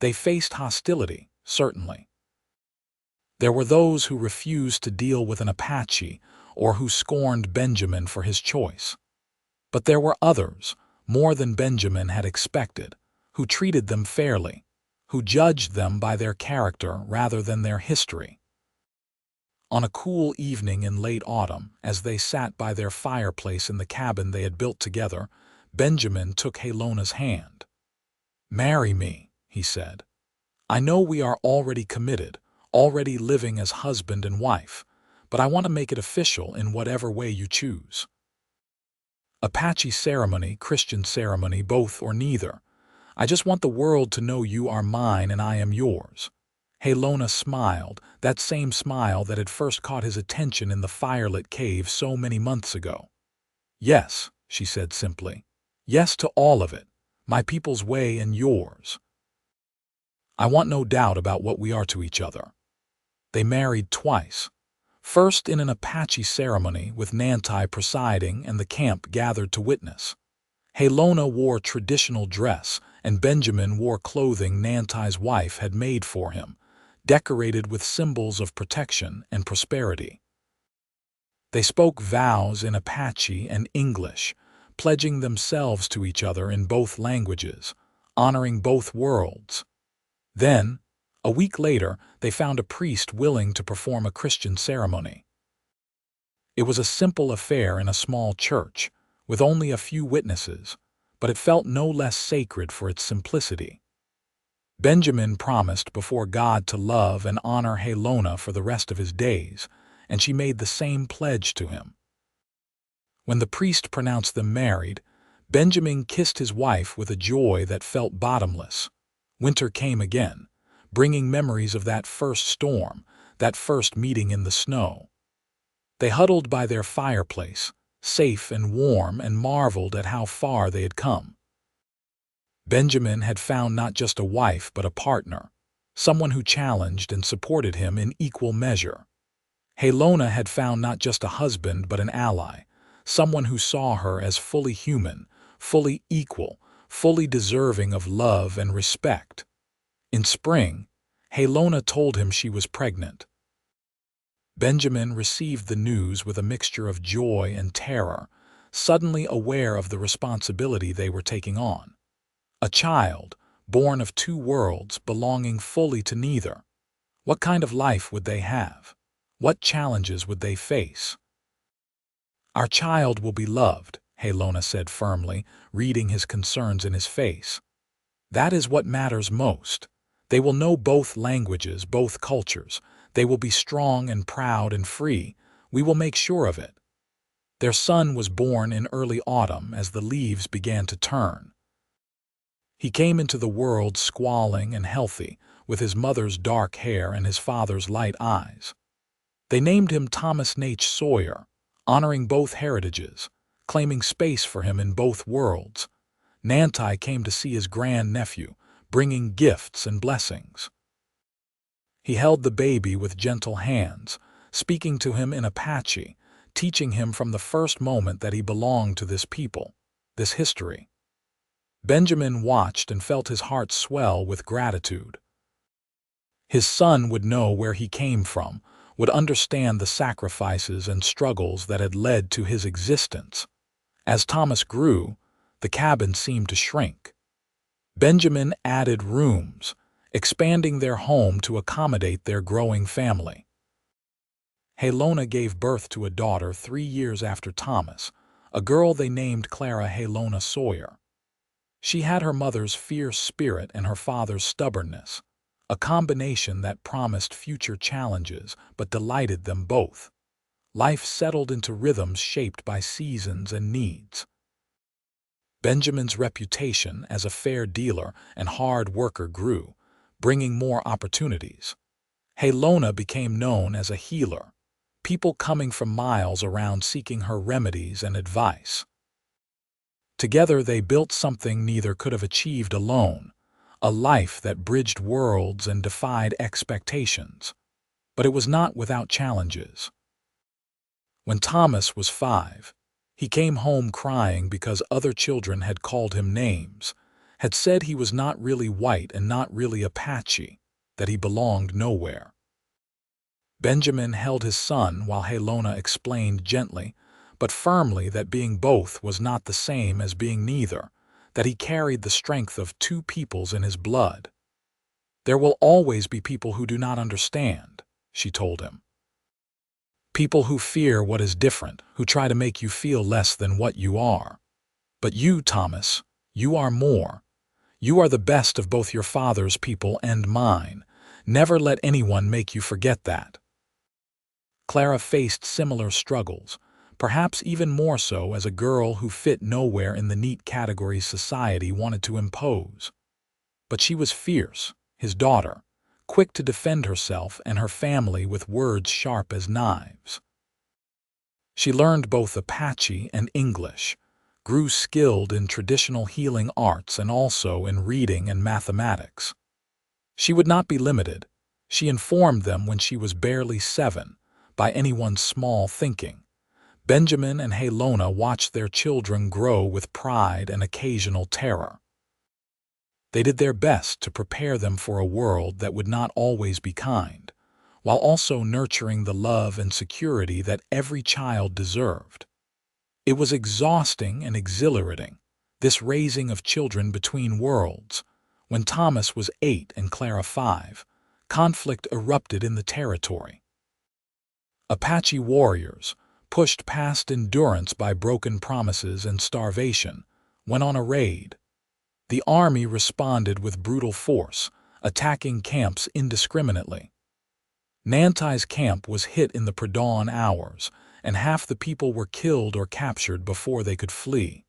They faced hostility, certainly. There were those who refused to deal with an Apache or who scorned Benjamin for his choice. But there were others, more than Benjamin had expected, who treated them fairly, who judged them by their character rather than their history. On a cool evening in late autumn, as they sat by their fireplace in the cabin they had built together, Benjamin took Halona's hand. "Marry me," he said. "I know we are already committed, already living as husband and wife, but I want to make it official in whatever way you choose. Apache ceremony, Christian ceremony, both or neither. I just want the world to know you are mine and I am yours." Halona smiled, that same smile that had first caught his attention in the firelit cave so many months ago. "Yes," she said simply. "Yes to all of it, my people's way and yours. I want no doubt about what we are to each other." They married twice. First in an Apache ceremony with Nantai presiding and the camp gathered to witness. Halona wore traditional dress and Benjamin wore clothing Nantai's wife had made for him, decorated with symbols of protection and prosperity. They spoke vows in Apache and English, pledging themselves to each other in both languages, honoring both worlds. Then, a week later, they found a priest willing to perform a Christian ceremony. It was a simple affair in a small church, with only a few witnesses, but it felt no less sacred for its simplicity. Benjamin promised before God to love and honor Halona for the rest of his days, and she made the same pledge to him. When the priest pronounced them married, Benjamin kissed his wife with a joy that felt bottomless. Winter came again, bringing memories of that first storm, that first meeting in the snow. They huddled by their fireplace, safe and warm, and marveled at how far they had come. Benjamin had found not just a wife but a partner, someone who challenged and supported him in equal measure. Halona had found not just a husband but an ally, someone who saw her as fully human, fully equal, fully deserving of love and respect. In spring, Halona told him she was pregnant. Benjamin received the news with a mixture of joy and terror, suddenly aware of the responsibility they were taking on. A child, born of two worlds, belonging fully to neither. What kind of life would they have? What challenges would they face? "Our child will be loved," Halona said firmly, reading his concerns in his face. "That is what matters most. They will know both languages, both cultures. They will be strong and proud and free. We will make sure of it." Their son was born in early autumn as the leaves began to turn. He came into the world squalling and healthy, with his mother's dark hair and his father's light eyes. They named him Thomas Naiche Sawyer, honoring both heritages, claiming space for him in both worlds. Nantai came to see his grandnephew, bringing gifts and blessings. He held the baby with gentle hands, speaking to him in Apache, teaching him from the first moment that he belonged to this people, this history. Benjamin watched and felt his heart swell with gratitude. His son would know where he came from, would understand the sacrifices and struggles that had led to his existence. As Thomas grew, the cabin seemed to shrink. Benjamin added rooms, expanding their home to accommodate their growing family. Halona gave birth to a daughter 3 years after Thomas, a girl they named Clara Halona Sawyer. She had her mother's fierce spirit and her father's stubbornness, a combination that promised future challenges but delighted them both. Life settled into rhythms shaped by seasons and needs. Benjamin's reputation as a fair dealer and hard worker grew, bringing more opportunities. Halona became known as a healer, people coming from miles around seeking her remedies and advice. Together they built something neither could have achieved alone, a life that bridged worlds and defied expectations. But it was not without challenges. When Thomas was 5, he came home crying because other children had called him names, had said he was not really white and not really Apache, that he belonged nowhere. Benjamin held his son while Halona explained gently, but firmly, that being both was not the same as being neither, that he carried the strength of two peoples in his blood. "There will always be people who do not understand," she told him. "People who fear what is different, who try to make you feel less than what you are. But you, Thomas, you are more. You are the best of both your father's people and mine. Never let anyone make you forget that." Clara faced similar struggles, perhaps even more so as a girl who fit nowhere in the neat categories society wanted to impose. But she was fierce, his daughter, quick to defend herself and her family with words sharp as knives. She learned both Apache and English, grew skilled in traditional healing arts and also in reading and mathematics. She would not be limited, she informed them when she was barely 7, by anyone's small thinking. Benjamin and Halona watched their children grow with pride and occasional terror. They did their best to prepare them for a world that would not always be kind, while also nurturing the love and security that every child deserved. It was exhausting and exhilarating, this raising of children between worlds. When Thomas was 8 and Clara 5, conflict erupted in the territory. Apache warriors, pushed past endurance by broken promises and starvation, went on a raid. The army responded with brutal force, attacking camps indiscriminately. Nantai's camp was hit in the pre-dawn hours, and half the people were killed or captured before they could flee.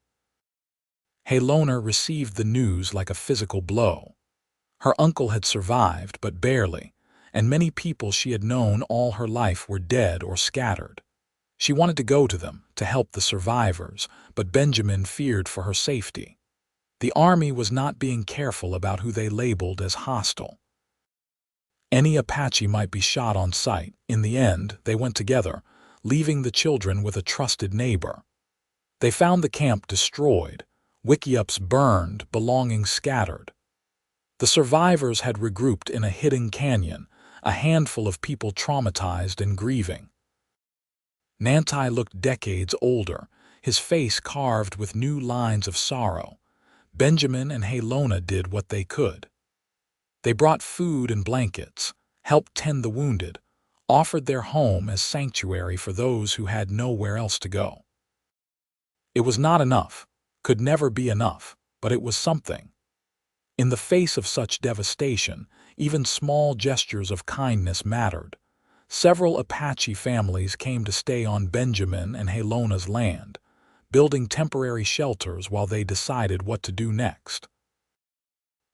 Halona received the news like a physical blow. Her uncle had survived, but barely, and many people she had known all her life were dead or scattered. She wanted to go to them, to help the survivors, but Benjamin feared for her safety. The army was not being careful about who they labeled as hostile. Any Apache might be shot on sight. In the end, they went together, leaving the children with a trusted neighbor. They found the camp destroyed, wickiups burned, belongings scattered. The survivors had regrouped in a hidden canyon, a handful of people traumatized and grieving. Nantai looked decades older, his face carved with new lines of sorrow. Benjamin and Halona did what they could. They brought food and blankets, helped tend the wounded, offered their home as sanctuary for those who had nowhere else to go. It was not enough, could never be enough, but it was something. In the face of such devastation, even small gestures of kindness mattered. Several Apache families came to stay on Benjamin and Halona's land, building temporary shelters while they decided what to do next.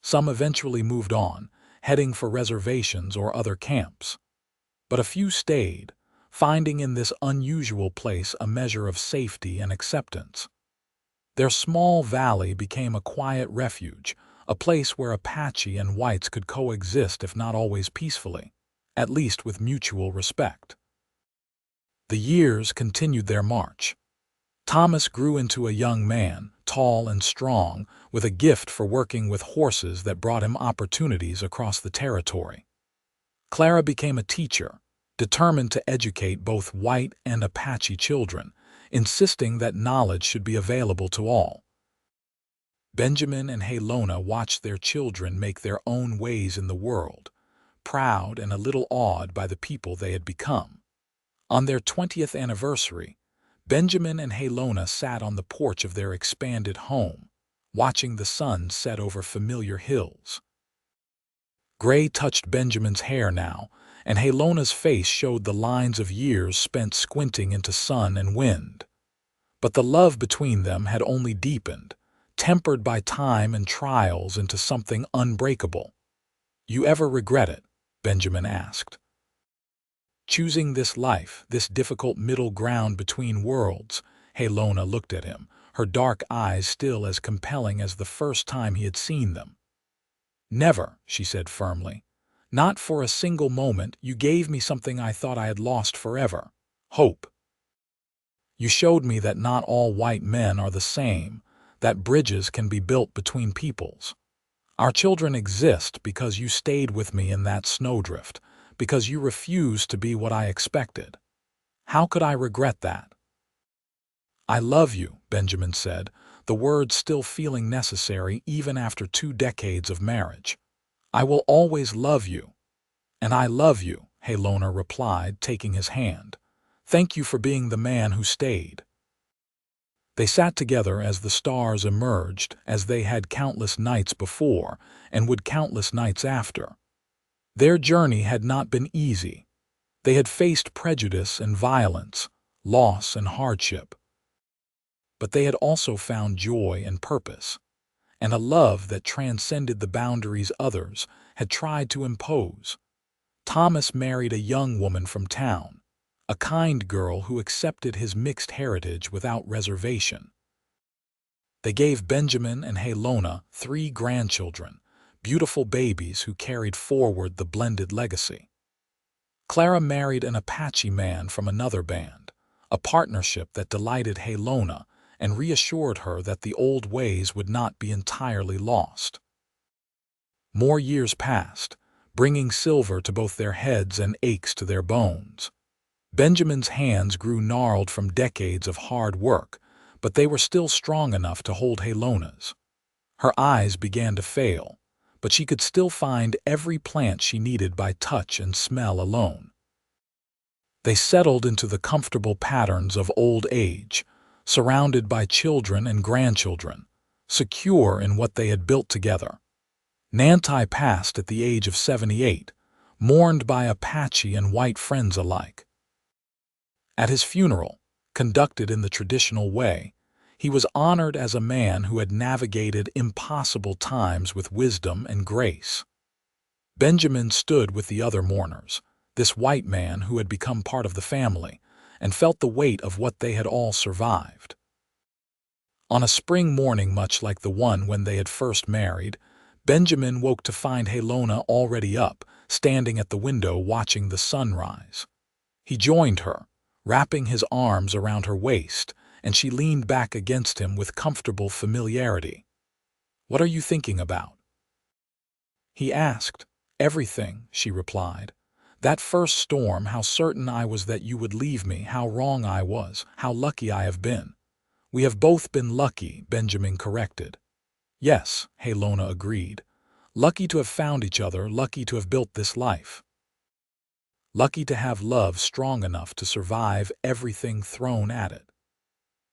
Some eventually moved on, heading for reservations or other camps. But a few stayed, finding in this unusual place a measure of safety and acceptance. Their small valley became a quiet refuge, a place where Apache and whites could coexist if not always peacefully, at least with mutual respect. The years continued their march. Thomas grew into a young man, tall and strong, with a gift for working with horses that brought him opportunities across the territory. Clara became a teacher, determined to educate both white and Apache children, insisting that knowledge should be available to all. Benjamin and Halona watched their children make their own ways in the world, proud and a little awed by the people they had become. On their 20th anniversary, Benjamin and Halona sat on the porch of their expanded home, watching the sun set over familiar hills. Gray touched Benjamin's hair now, and Halona's face showed the lines of years spent squinting into sun and wind. But the love between them had only deepened, tempered by time and trials into something unbreakable. "You ever regret it?" Benjamin asked. Choosing this life, this difficult middle ground between worlds, Halona looked at him, her dark eyes still as compelling as the first time he had seen them. "Never," she said firmly. "Not for a single moment. You gave me something I thought I had lost forever. Hope. You showed me that not all white men are the same, that bridges can be built between peoples. Our children exist because you stayed with me in that snowdrift, because you refused to be what I expected. How could I regret that?" "I love you," Benjamin said, the words still feeling necessary even after 2 decades of marriage. "I will always love you." "And I love you," Halona replied, taking his hand. "Thank you for being the man who stayed." They sat together as the stars emerged, as they had countless nights before and would countless nights after. Their journey had not been easy. They had faced prejudice and violence, loss and hardship. But they had also found joy and purpose, and a love that transcended the boundaries others had tried to impose. Thomas married a young woman from town, a kind girl who accepted his mixed heritage without reservation. They gave Benjamin and Halona 3 grandchildren, beautiful babies who carried forward the blended legacy. Clara married an Apache man from another band, a partnership that delighted Halona and reassured her that the old ways would not be entirely lost. More years passed, bringing silver to both their heads and aches to their bones. Benjamin's hands grew gnarled from decades of hard work, but they were still strong enough to hold Halona's. Her eyes began to fail, but she could still find every plant she needed by touch and smell alone. They settled into the comfortable patterns of old age, surrounded by children and grandchildren, secure in what they had built together. Nantai passed at the age of 78, mourned by Apache and white friends alike. At his funeral, conducted in the traditional way, he was honored as a man who had navigated impossible times with wisdom and grace. Benjamin stood with the other mourners, this white man who had become part of the family, and felt the weight of what they had all survived. On a spring morning much like the one when they had first married, Benjamin woke to find Halona already up, standing at the window watching the sunrise. He joined her, wrapping his arms around her waist, and she leaned back against him with comfortable familiarity. "What are you thinking about?" he asked. "Everything," she replied. "That first storm, how certain I was that you would leave me, how wrong I was, how lucky I have been." "We have both been lucky," Benjamin corrected. "Yes," Halona agreed. "Lucky to have found each other, lucky to have built this life. Lucky to have love strong enough to survive everything thrown at it."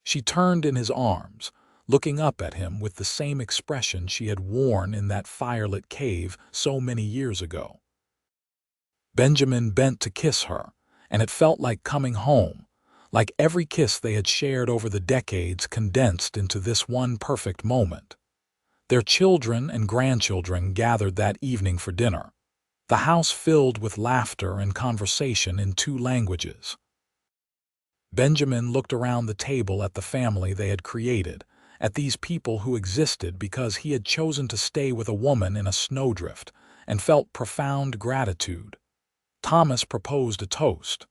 She turned in his arms, looking up at him with the same expression she had worn in that firelit cave so many years ago. Benjamin bent to kiss her, and it felt like coming home, like every kiss they had shared over the decades condensed into this one perfect moment. Their children and grandchildren gathered that evening for dinner, the house filled with laughter and conversation in two languages. Benjamin looked around the table at the family they had created, at these people who existed because he had chosen to stay with a woman in a snowdrift, and felt profound gratitude. Thomas proposed a toast.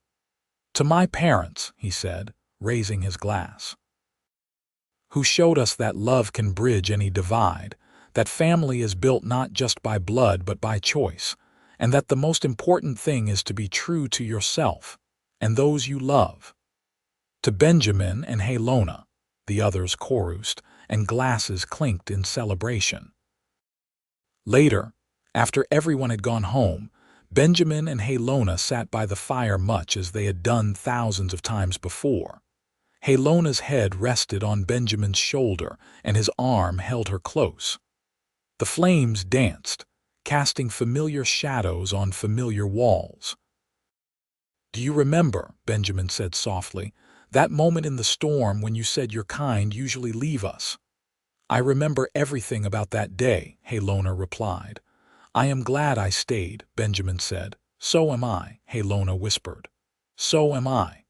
"To my parents," he said, raising his glass, "who showed us that love can bridge any divide, that family is built not just by blood but by choice, and that the most important thing is to be true to yourself and those you love." To Benjamin and Halona, the others chorused, and glasses clinked in celebration. Later, after everyone had gone home, Benjamin and Halona sat by the fire much as they had done thousands of times before. Halona's head rested on Benjamin's shoulder, and his arm held her close. The flames danced, casting familiar shadows on familiar walls. "Do you remember," Benjamin said softly, "that moment in the storm when you said your kind usually leave us?" "I remember everything about that day," Halona replied. "I am glad I stayed," Benjamin said. "So am I," Halona whispered. "So am I."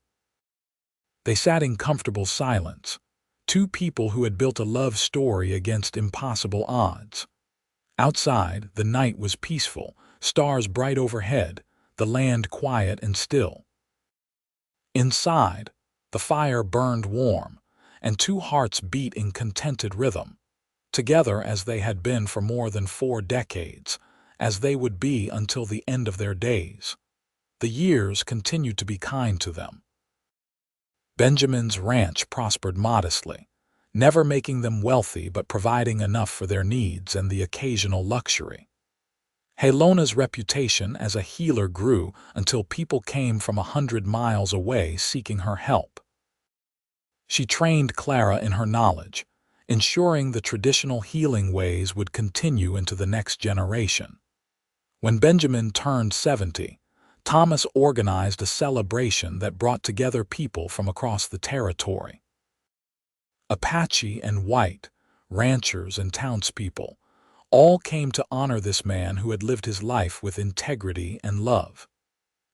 They sat in comfortable silence, two people who had built a love story against impossible odds. Outside, the night was peaceful, stars bright overhead, the land quiet and still. Inside, the fire burned warm, and two hearts beat in contented rhythm, together as they had been for more than 4 decades, as they would be until the end of their days. The years continued to be kind to them. Benjamin's ranch prospered modestly, never making them wealthy but providing enough for their needs and the occasional luxury. Halona's reputation as a healer grew until people came from 100 miles away seeking her help. She trained Clara in her knowledge, ensuring the traditional healing ways would continue into the next generation. When Benjamin turned 70, Thomas organized a celebration that brought together people from across the territory. Apache and white, ranchers and townspeople, all came to honor this man who had lived his life with integrity and love.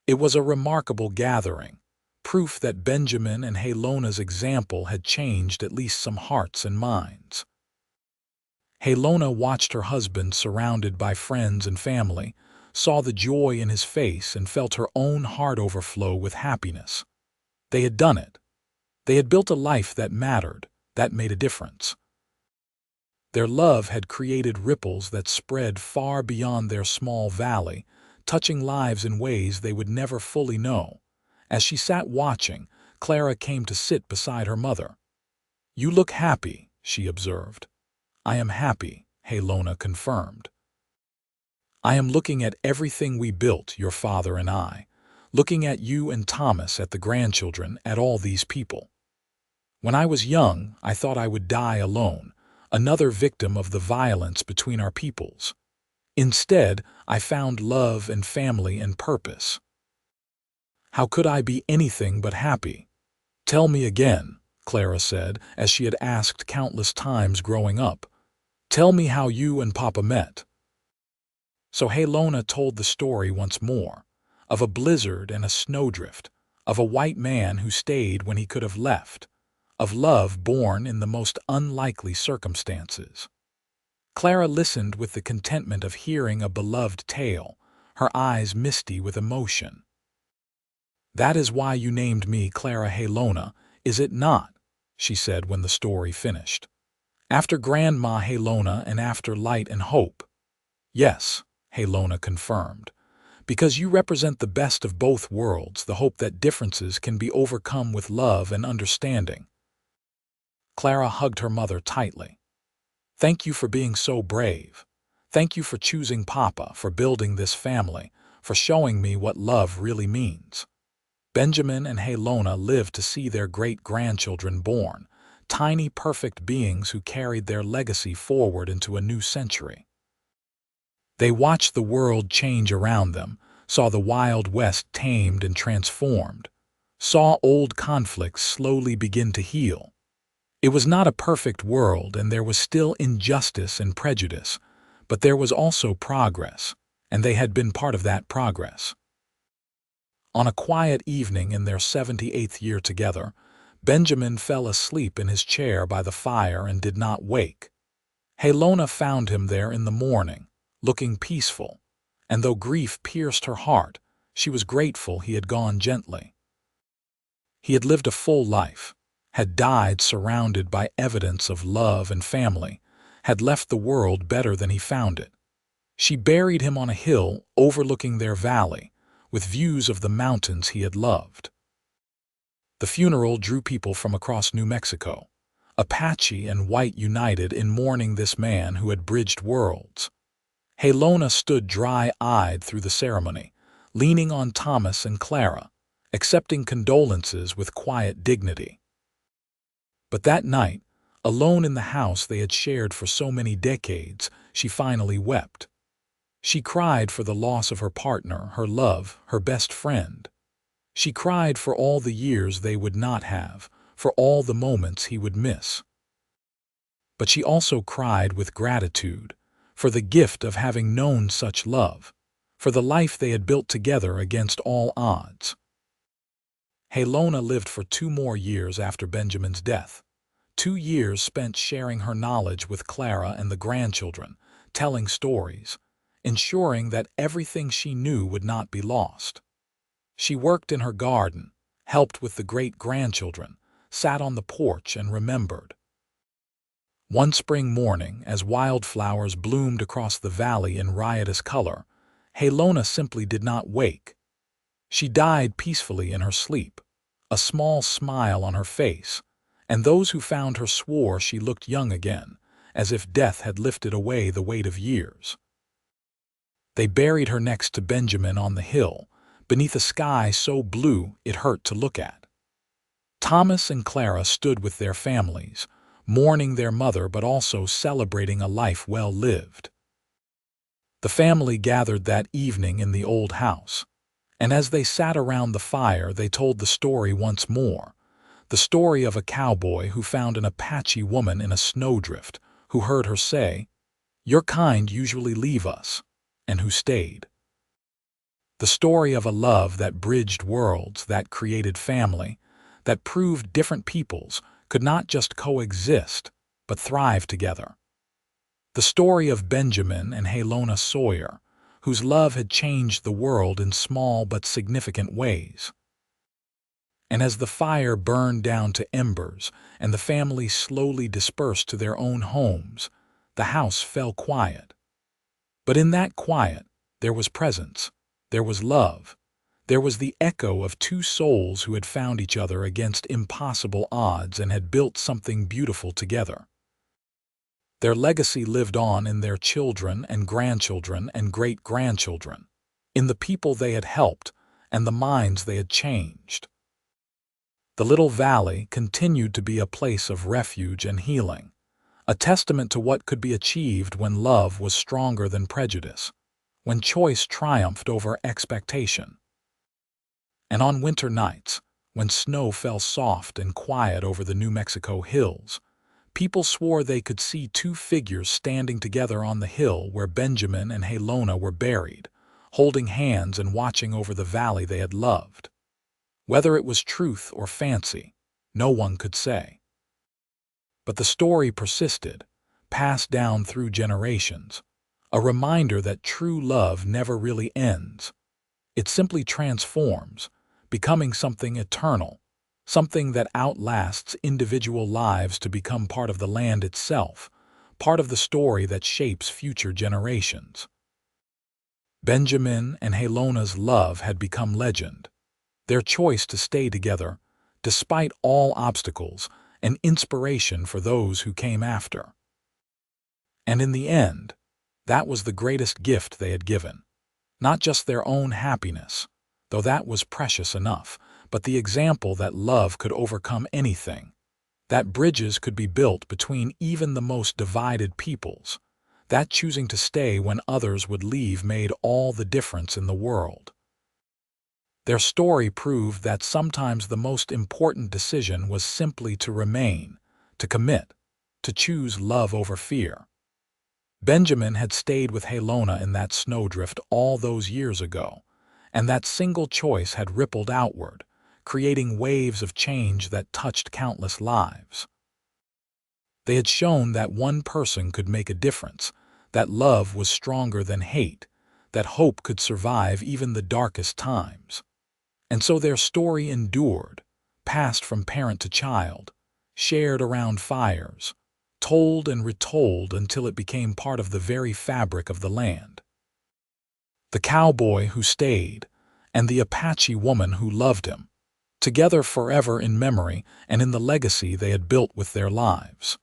It was a remarkable gathering, proof that Benjamin and Halona's example had changed at least some hearts and minds. Halona watched her husband surrounded by friends and family, saw the joy in his face, and felt her own heart overflow with happiness. They had done it. They had built a life that mattered, that made a difference. Their love had created ripples that spread far beyond their small valley, touching lives in ways they would never fully know. As she sat watching, Clara came to sit beside her mother. "You look happy," she observed. "I am happy," Halona confirmed. "I am looking at everything we built, your father and I, looking at you and Thomas, at the grandchildren, at all these people. When I was young, I thought I would die alone, another victim of the violence between our peoples. Instead, I found love and family and purpose. How could I be anything but happy? Tell me again, Clara said, as she had asked countless times growing up. Tell me how you and Papa met. So Halona told the story once more, of a blizzard and a snowdrift, of a white man who stayed when he could have left, of love born in the most unlikely circumstances. Clara listened with the contentment of hearing a beloved tale, her eyes misty with emotion. "That is why you named me Clara Halona, is it not?" she said when the story finished. "After Grandma Halona and after light and hope." "Yes," Halona confirmed, "because you represent the best of both worlds, the hope that differences can be overcome with love and understanding." Clara hugged her mother tightly. "Thank you for being so brave. Thank you for choosing Papa, for building this family, for showing me what love really means." Benjamin and Halona lived to see their great-grandchildren born, tiny perfect beings who carried their legacy forward into a new century. They watched the world change around them, saw the Wild West tamed and transformed, saw old conflicts slowly begin to heal. It was not a perfect world, and there was still injustice and prejudice, but there was also progress, and they had been part of that progress. On a quiet evening in their 78th year together, Benjamin fell asleep in his chair by the fire and did not wake. Halona found him there in the morning, looking peaceful, and though grief pierced her heart, she was grateful he had gone gently. He had lived a full life, had died surrounded by evidence of love and family, had left the world better than he found it. She buried him on a hill overlooking their valley, with views of the mountains he had loved. The funeral drew people from across New Mexico, Apache and white united in mourning this man who had bridged worlds. Halona stood dry-eyed through the ceremony, leaning on Thomas and Clara, accepting condolences with quiet dignity. But that night, alone in the house they had shared for so many decades, she finally wept. She cried for the loss of her partner, her love, her best friend. She cried for all the years they would not have, for all the moments he would miss. But she also cried with gratitude, for the gift of having known such love, for the life they had built together against all odds. Halona lived for 2 more years after Benjamin's death, 2 years spent sharing her knowledge with Clara and the grandchildren, telling stories, ensuring that everything she knew would not be lost. She worked in her garden, helped with the great-grandchildren, sat on the porch and remembered. One spring morning, as wildflowers bloomed across the valley in riotous color, Halona simply did not wake. She died peacefully in her sleep, a small smile on her face, and those who found her swore she looked young again, as if death had lifted away the weight of years. They buried her next to Benjamin on the hill, beneath a sky so blue it hurt to look at. Thomas and Clara stood with their families, mourning their mother but also celebrating a life well lived. The family gathered that evening in the old house, and as they sat around the fire they told the story once more, the story of a cowboy who found an Apache woman in a snowdrift, who heard her say, "Your kind usually leave us," and who stayed. The story of a love that bridged worlds, that created family, that proved different peoples could not just coexist, but thrive together. The story of Benjamin and Halona Sawyer, whose love had changed the world in small but significant ways. And as the fire burned down to embers and the family slowly dispersed to their own homes, the house fell quiet. But in that quiet, there was presence, there was love, there was the echo of 2 souls who had found each other against impossible odds and had built something beautiful together. Their legacy lived on in their children and grandchildren and great-grandchildren, in the people they had helped, and the minds they had changed. The little valley continued to be a place of refuge and healing, a testament to what could be achieved when love was stronger than prejudice, when choice triumphed over expectation. And on winter nights, when snow fell soft and quiet over the New Mexico hills, people swore they could see two figures standing together on the hill where Benjamin and Halona were buried, holding hands and watching over the valley they had loved. Whether it was truth or fancy, no one could say. But the story persisted, passed down through generations, a reminder that true love never really ends. It simply transforms, becoming something eternal, something that outlasts individual lives to become part of the land itself, part of the story that shapes future generations. Benjamin and Halona's love had become legend. Their choice to stay together, despite all obstacles, an inspiration for those who came after. And in the end, that was the greatest gift they had given. Not just their own happiness, though that was precious enough, but the example that love could overcome anything, that bridges could be built between even the most divided peoples, that choosing to stay when others would leave made all the difference in the world. Their story proved that sometimes the most important decision was simply to remain, to commit, to choose love over fear. Benjamin had stayed with Halona in that snowdrift all those years ago, and that single choice had rippled outward, creating waves of change that touched countless lives. They had shown that one person could make a difference, that love was stronger than hate, that hope could survive even the darkest times. And so their story endured, passed from parent to child, shared around fires, told and retold until it became part of the very fabric of the land. The cowboy who stayed, and the Apache woman who loved him, together forever in memory and in the legacy they had built with their lives.